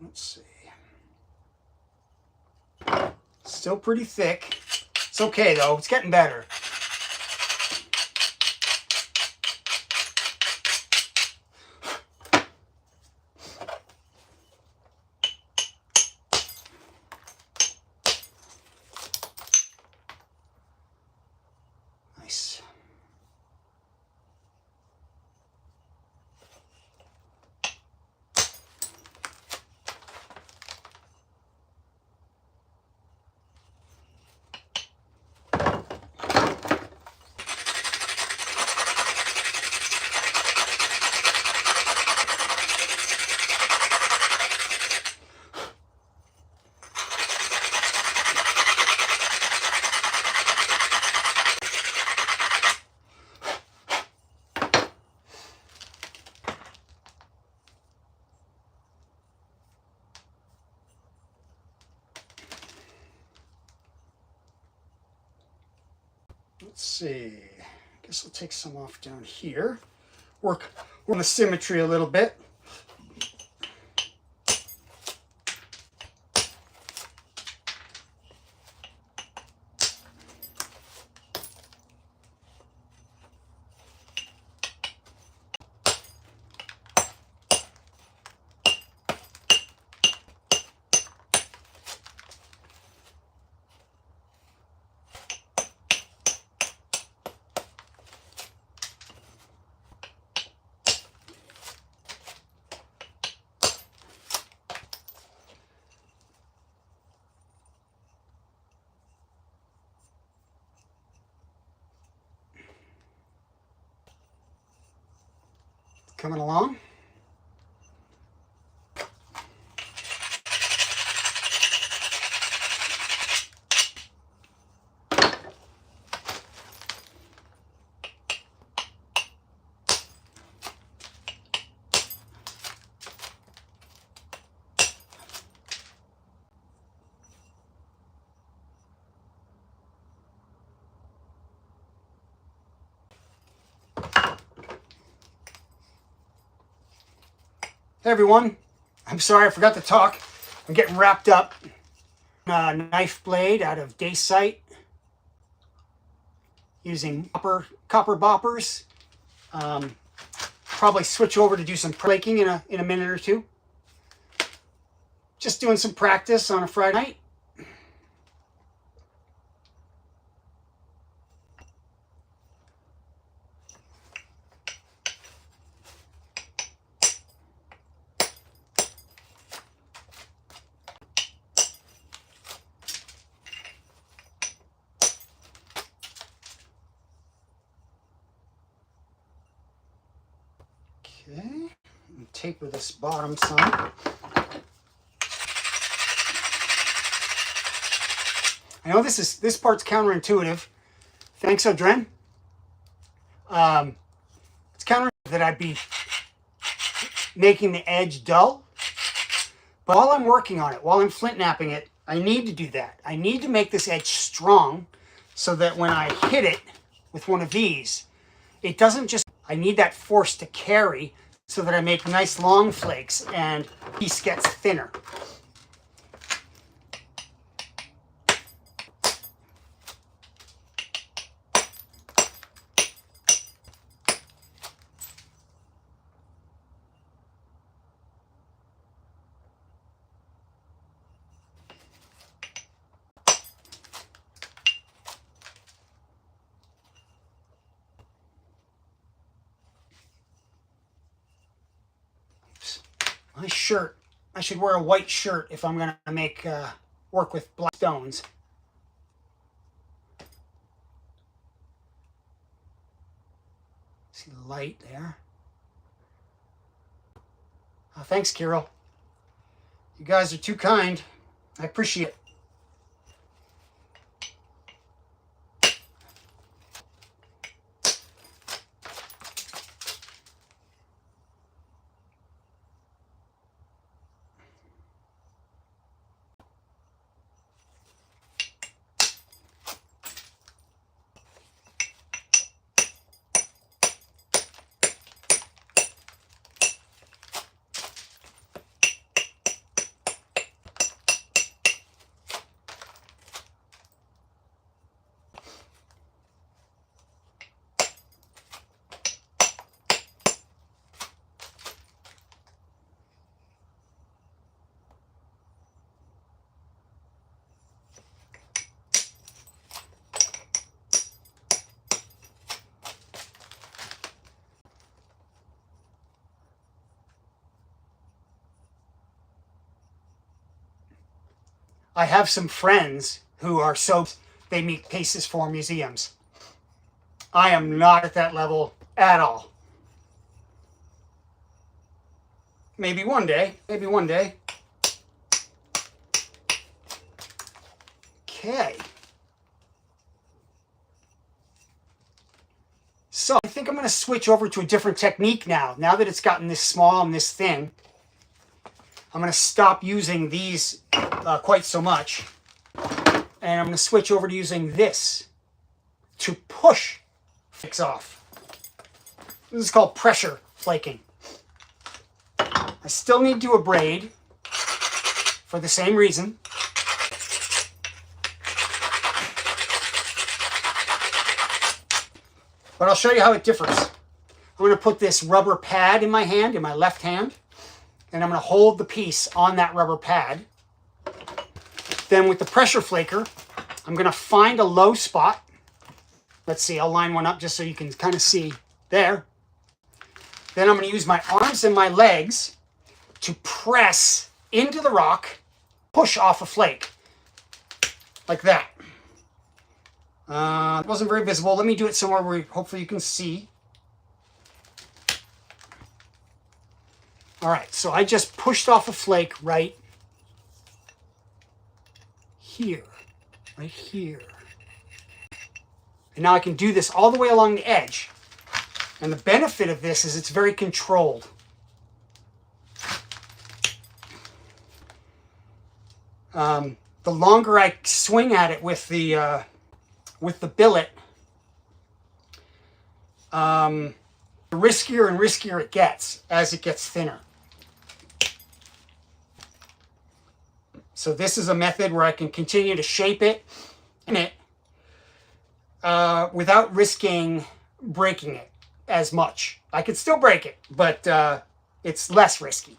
A: Let's see. Still pretty thick. It's okay though, it's getting better. Nice. Let's see, I guess I'll take some off down here. Work on the symmetry a little bit. Coming along. Hey everyone, I'm sorry I forgot to talk. I'm getting wrapped up. A knife blade out of dacite using copper boppers. Probably switch over to do some flaking in a minute or two. Just doing some practice on a Friday night. Okay, and taper this bottom some. I know this part's counterintuitive. Thanks, Odren. It's counterintuitive that I'd be making the edge dull, but while I'm working on it, while I'm flint knapping it, I need to do that. I need to make this edge strong so that when I hit it with one of these, it doesn't just, I need that force to carry so that I make nice long flakes and the piece gets thinner. My shirt. I should wear a white shirt if I'm going to make work with black stones. See the light there. Oh, thanks, Carol. You guys are too kind. I appreciate it. I have some friends who are so they make pieces for museums. I am not at that level at all. Maybe one day. Maybe one day. Okay. So I think I'm going to switch over to a different technique now. Now that it's gotten this small and this thin, I'm going to stop using these quite so much. And I'm going to switch over to using this to push flakes off. This is called pressure flaking. I still need to abrade for the same reason. But I'll show you how it differs. I'm going to put this rubber pad in my hand, in my left hand, and I'm going to hold the piece on that rubber pad. Then with the pressure flaker, I'm going to find a low spot. Let's see, I'll line one up just so you can kind of see there. Then I'm going to use my arms and my legs to press into the rock, push off a flake, like that. It wasn't very visible. Let me do it somewhere where hopefully you can see. All right, so I just pushed off a flake right here, right here. And now I can do this all the way along the edge. And the benefit of this is it's very controlled. The longer I swing at it with the billet, the riskier and riskier it gets as it gets thinner. So this is a method where I can continue to shape it in it without risking breaking it as much. I could still break it, but it's less risky.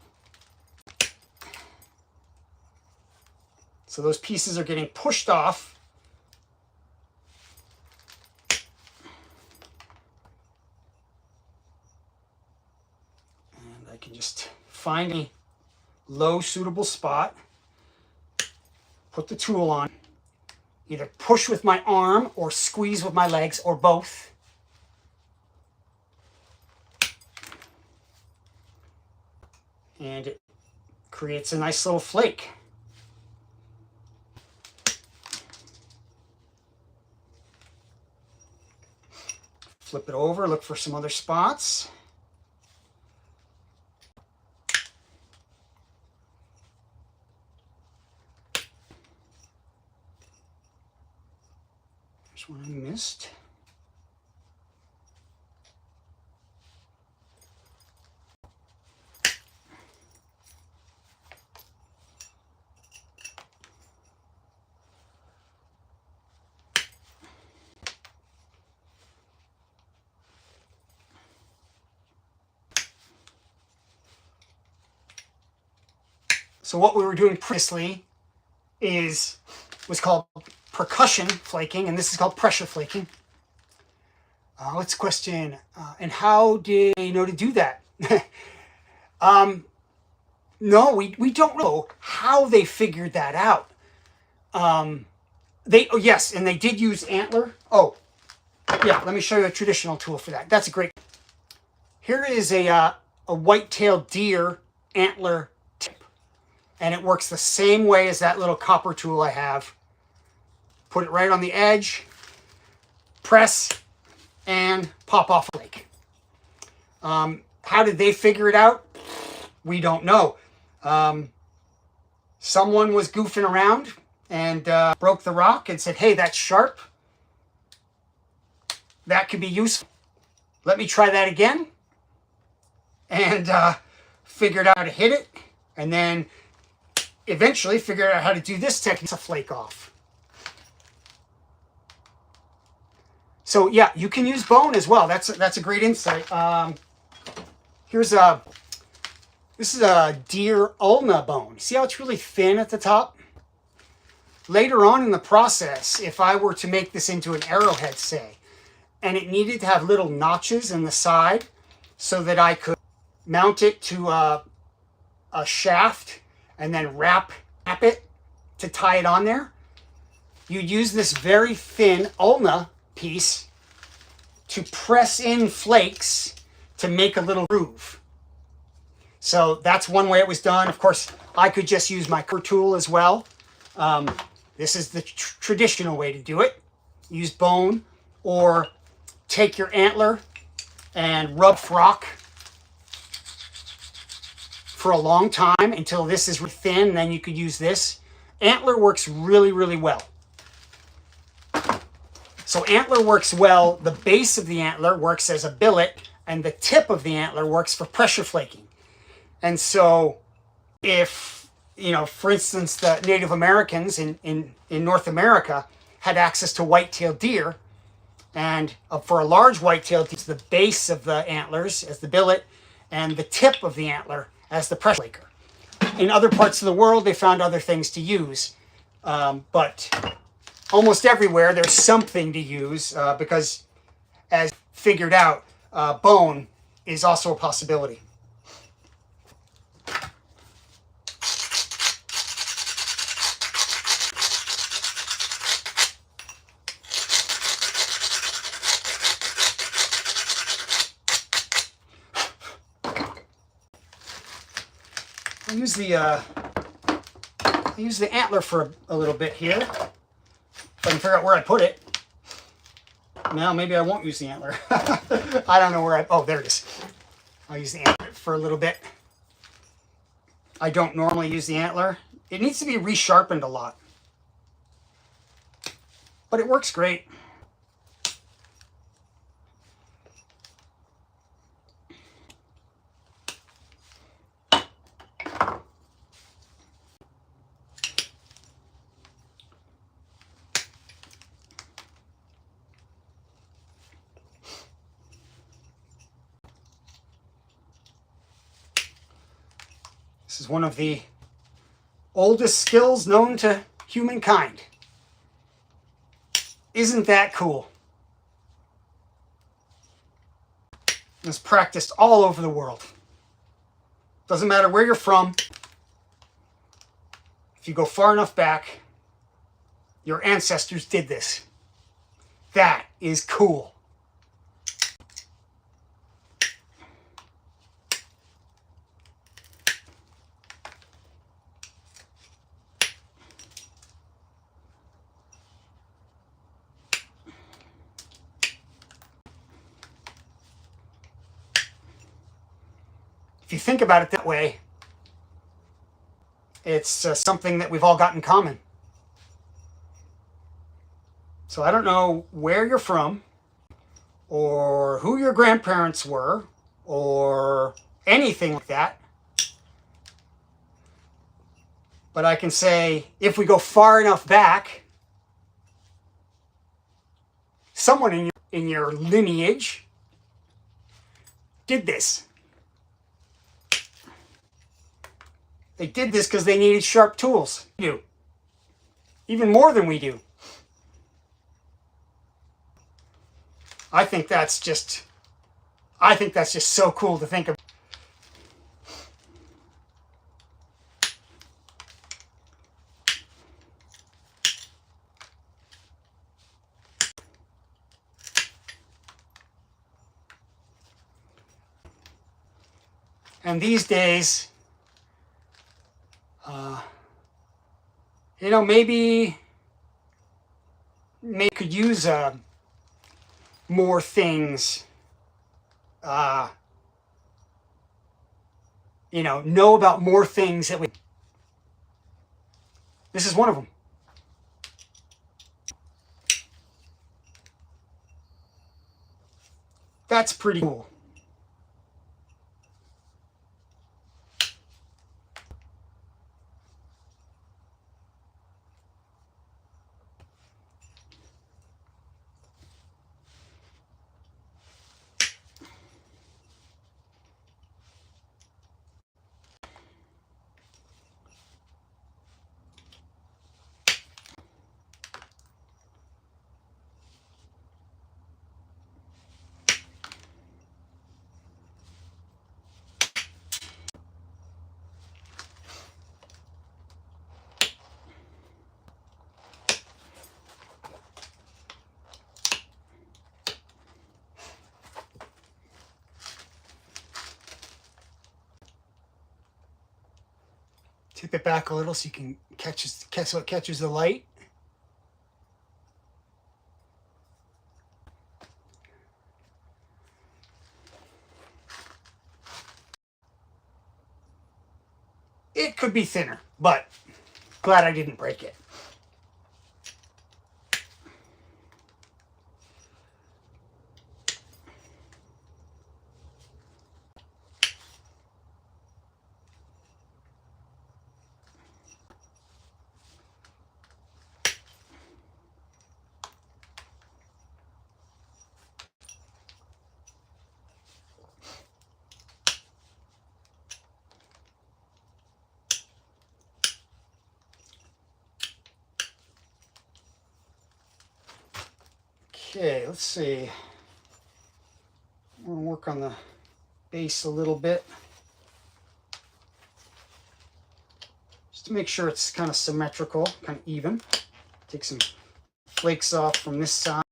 A: So those pieces are getting pushed off. And I can just find a low suitable spot, put the tool on, either push with my arm or squeeze with my legs or both. And it creates a nice little flake. Flip it over, look for some other spots. There's one I missed. So what we were doing previously was called percussion flaking, and this is called pressure flaking. Let's question, and how did you know to do that? No, we don't know how they figured that out. Oh yes, and they did use antler. Oh, yeah, let me show you a traditional tool for that. That's a great. Here is a white-tailed deer antler tip, and it works the same way as that little copper tool I have. Put it right on the edge, press, and pop off a flake. How did they figure it out? We don't know. Someone was goofing around and broke the rock and said, hey, that's sharp. That could be useful. Let me try that again. And figured out how to hit it. And then eventually figured out how to do this technique to flake off. So yeah, you can use bone as well. That's a great insight. This is a deer ulna bone. See how it's really thin at the top? Later on in the process, if I were to make this into an arrowhead, say, and it needed to have little notches in the side so that I could mount it to a shaft and then wrap it to tie it on there, you'd use this very thin ulna piece to press in flakes to make a little groove. So that's one way it was done. Of course, I could just use my curve tool as well. This is the traditional way to do it. Use bone, or take your antler and rub rock for a long time until this is really thin, and then you could use this. Antler works really, really well. So antler works well. The base of the antler works as a billet, and the tip of the antler works for pressure flaking. And so if, for instance, the Native Americans in North America had access to white-tailed deer, and for a large white-tailed deer, it's the base of the antlers as the billet, and the tip of the antler as the pressure flaker. In other parts of the world, they found other things to use, but almost everywhere there's something to use because, as figured out, bone is also a possibility. I use the antler for a little bit here. If I can figure out where I put it. Now maybe I won't use the antler. I don't know where oh, there it is. I'll use the antler for a little bit. I don't normally use the antler. It needs to be resharpened a lot. But it works great. This is one of the oldest skills known to humankind. Isn't that cool? It's practiced all over the world. Doesn't matter where you're from. If you go far enough back, your ancestors did this. That is cool. If you think about it that way, it's something that we've all got in common. So I don't know where you're from, or who your grandparents were, or anything like that. But I can say, if we go far enough back, someone in your lineage did this. They did this because they needed sharp tools. We do. Even more than we do. I think that's just so cool to think of. And these days, you know, maybe could use more things, you know about more things that we. This is one of them. That's pretty cool. Tip it back a little so you can catch what catches the light. It could be thinner, but glad I didn't break it. Okay, let's see. I'm going to work on the base a little bit. Just to make sure it's kind of symmetrical, kind of even. Take some flakes off from this side.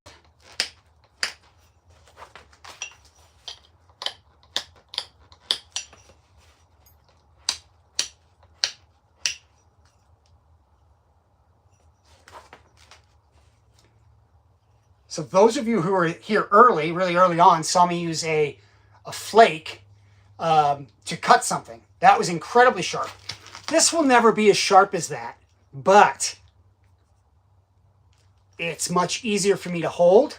A: So those of you who were here early, really early on, saw me use a flake to cut something. That was incredibly sharp. This will never be as sharp as that, but it's much easier for me to hold.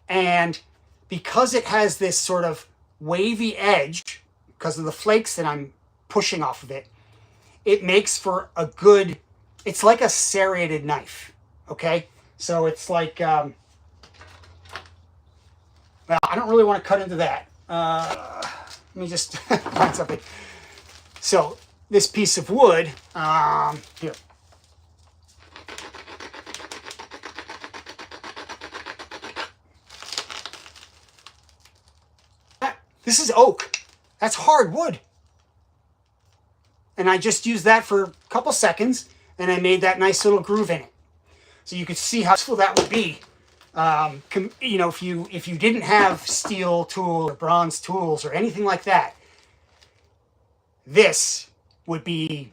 A: And because it has this sort of wavy edge, because of the flakes that I'm pushing off of it, it makes for a good, it's like a serrated knife, okay? So it's like, well, I don't really want to cut into that. Let me just find something. So this piece of wood, here. This is oak. That's hard wood. And I just used that for a couple seconds, and I made that nice little groove in it. So you could see how useful that would be. You know, if you didn't have steel tools or bronze tools or anything like that, this would be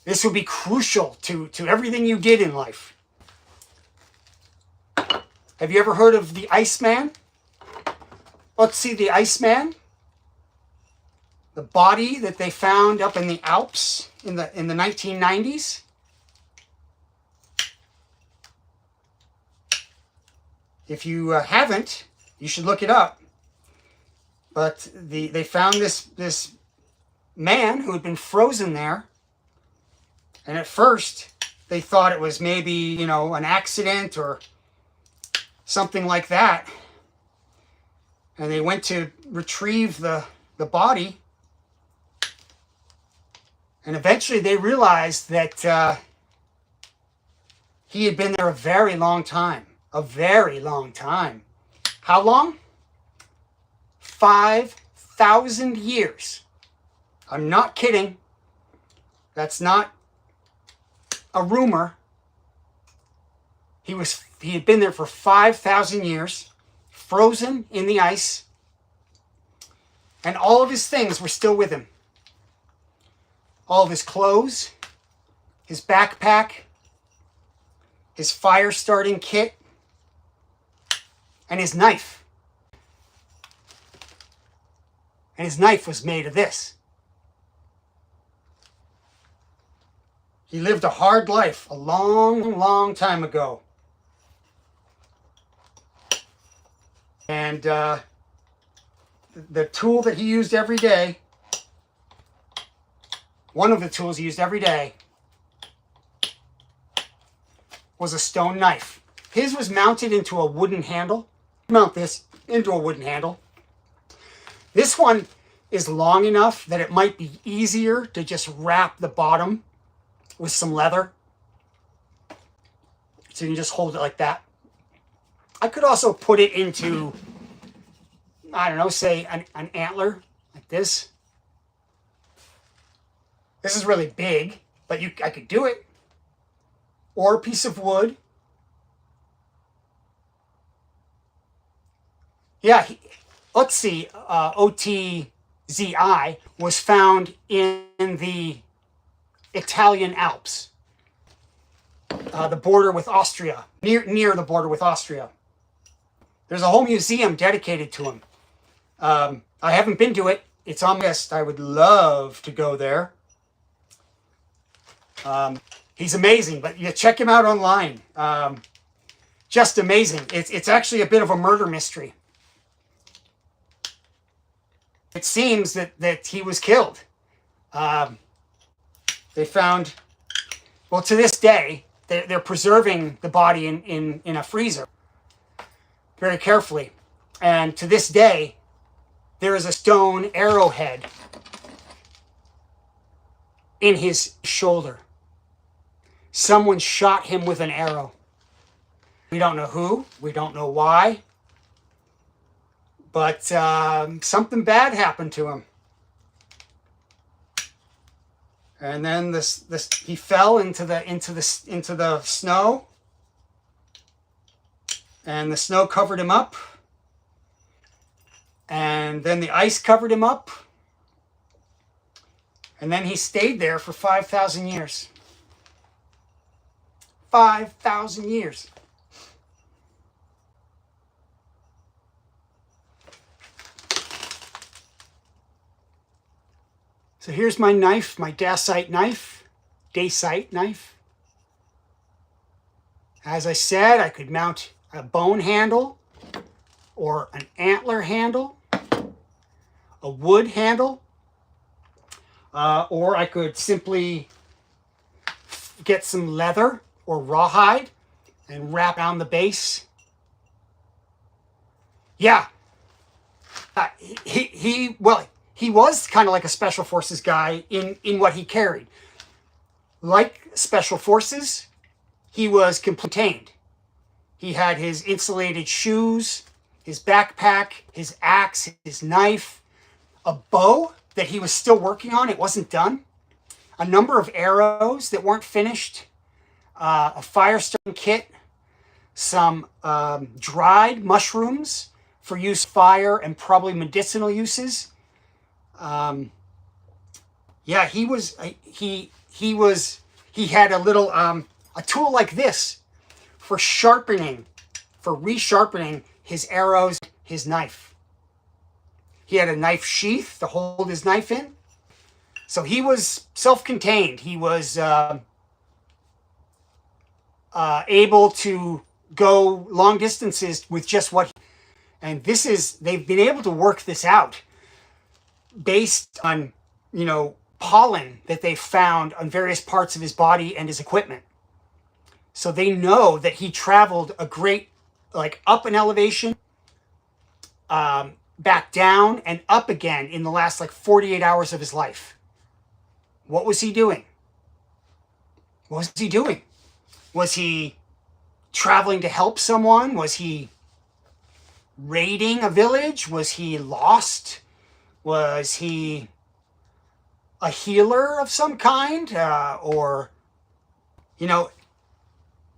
A: this would be crucial to everything you did in life. Have you ever heard of the Iceman? Let's see, the Iceman, the body that they found up in the Alps in the 1990s. If you haven't, you should look it up. But they found this man who had been frozen there, and at first they thought it was maybe, you know, an accident or something like that. And they went to retrieve the body, and eventually they realized that he had been there a very long time. A very long time. How long? 5,000 years. I'm not kidding. That's not a rumor. He had been there for 5,000 years, frozen in the ice. And all of his things were still with him. All of his clothes, his backpack, his fire starting kit, and his knife. And his knife was made of this. He lived a hard life a long, long time ago. And the tool that he used every day, one of the tools he used every day, was a stone knife. His was mounted into a wooden handle. Mount this into a wooden handle. This one is long enough that it might be easier to just wrap the bottom with some leather. So you can just hold it like that. I could also put it into, I don't know, say an antler like this. This is really big, but I could do it. Or a piece of wood. Yeah, let's see, OTZI was found in the Italian Alps, the border with Austria, near the border with Austria. There's a whole museum dedicated to him. I haven't been to it. It's on my list. I would love to go there. He's amazing, but you check him out online. Just amazing. It's actually a bit of a murder mystery. It seems that he was killed. They found, well, to this day, they're preserving the body in a freezer very carefully. And to this day, there is a stone arrowhead in his shoulder. Someone shot him with an arrow. We don't know who. We don't know why. But something bad happened to him. And then he fell into the snow. And the snow covered him up. And then the ice covered him up. And then he stayed there for 5,000 years. 5,000 years. So here's my knife, my dacite knife. As I said, I could mount a bone handle or an antler handle, a wood handle, or I could simply get some leather or rawhide and wrap around the base. Yeah, he was kind of like a special forces guy in what he carried. Like special forces, he was contained. He had his insulated shoes, his backpack, his axe, his knife, a bow that he was still working on. It wasn't done. A number of arrows that weren't finished. A fire starting kit. Some dried mushrooms for use fire and probably medicinal uses. Yeah, he had a little a tool like this for resharpening his arrows, his knife. He had a knife sheath to hold his knife in. So he was self-contained. He was able to go long distances with just what. And they've been able to work this out based on, pollen that they found on various parts of his body and his equipment. So they know that he traveled a great, up in elevation, back down and up again in the last 48 hours of his life. What was he doing? Was he traveling to help someone? Was he raiding a village? Was he lost? Was he a healer of some kind?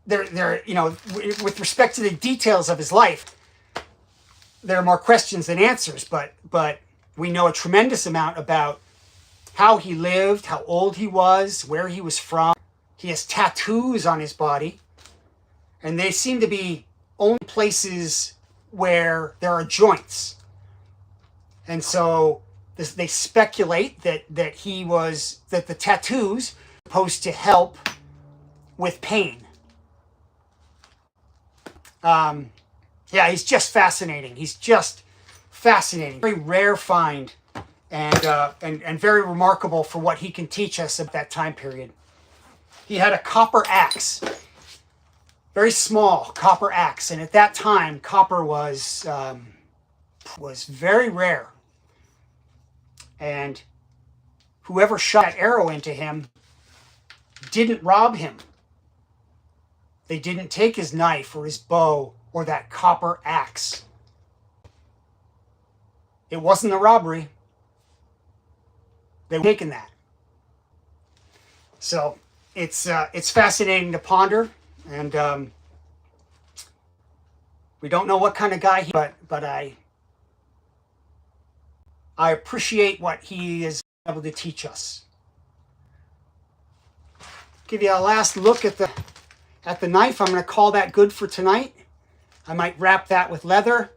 A: With respect to the details of his life, there are more questions than answers, but We know a tremendous amount about how he lived, how old he was, where he was from. He has tattoos on his body, and they seem to be only places where there are joints. And so they speculate that the tattoos were supposed to help with pain. Yeah, he's just fascinating. He's just fascinating. Very rare find, and very remarkable for what he can teach us about that time period. He had a copper axe, very small copper axe, and at that time, copper was very rare. And whoever shot that arrow into him didn't rob him. They didn't take his knife or his bow or that copper axe. It wasn't a robbery. They were taking that. So it's fascinating to ponder, and we don't know what kind of guy he is, but I appreciate what he is able to teach us. Give you a last look at the knife. I'm going to call that good for tonight. I might wrap that with leather.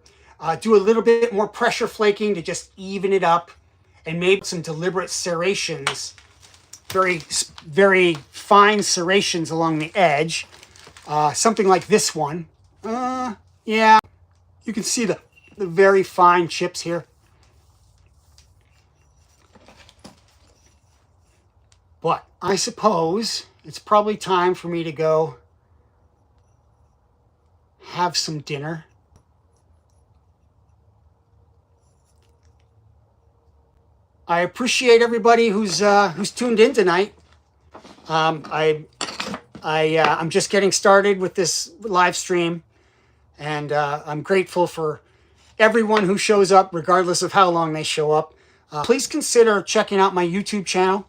A: Do a little bit more pressure flaking to just even it up, and maybe some deliberate serrations, very, very fine serrations along the edge. Something like this one. Yeah, you can see the very fine chips here. But I suppose it's probably time for me to go have some dinner. I appreciate everybody who's tuned in tonight. I'm just getting started with this live stream, and I'm grateful for everyone who shows up, regardless of how long they show up. Please consider checking out my YouTube channel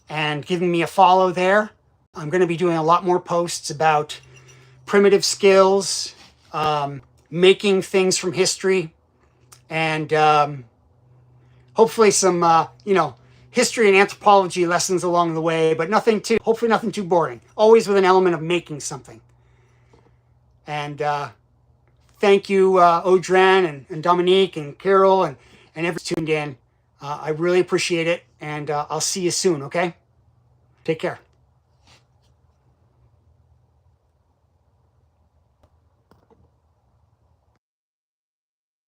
A: and giving me a follow there. I'm going to be doing a lot more posts about primitive skills, making things from history, and hopefully some, history and anthropology lessons along the way, but hopefully nothing too boring. Always with an element of making something. And thank you, Audran and Dominique and Carol and everyone tuned in. I really appreciate it, and I'll see you soon, okay? Take care.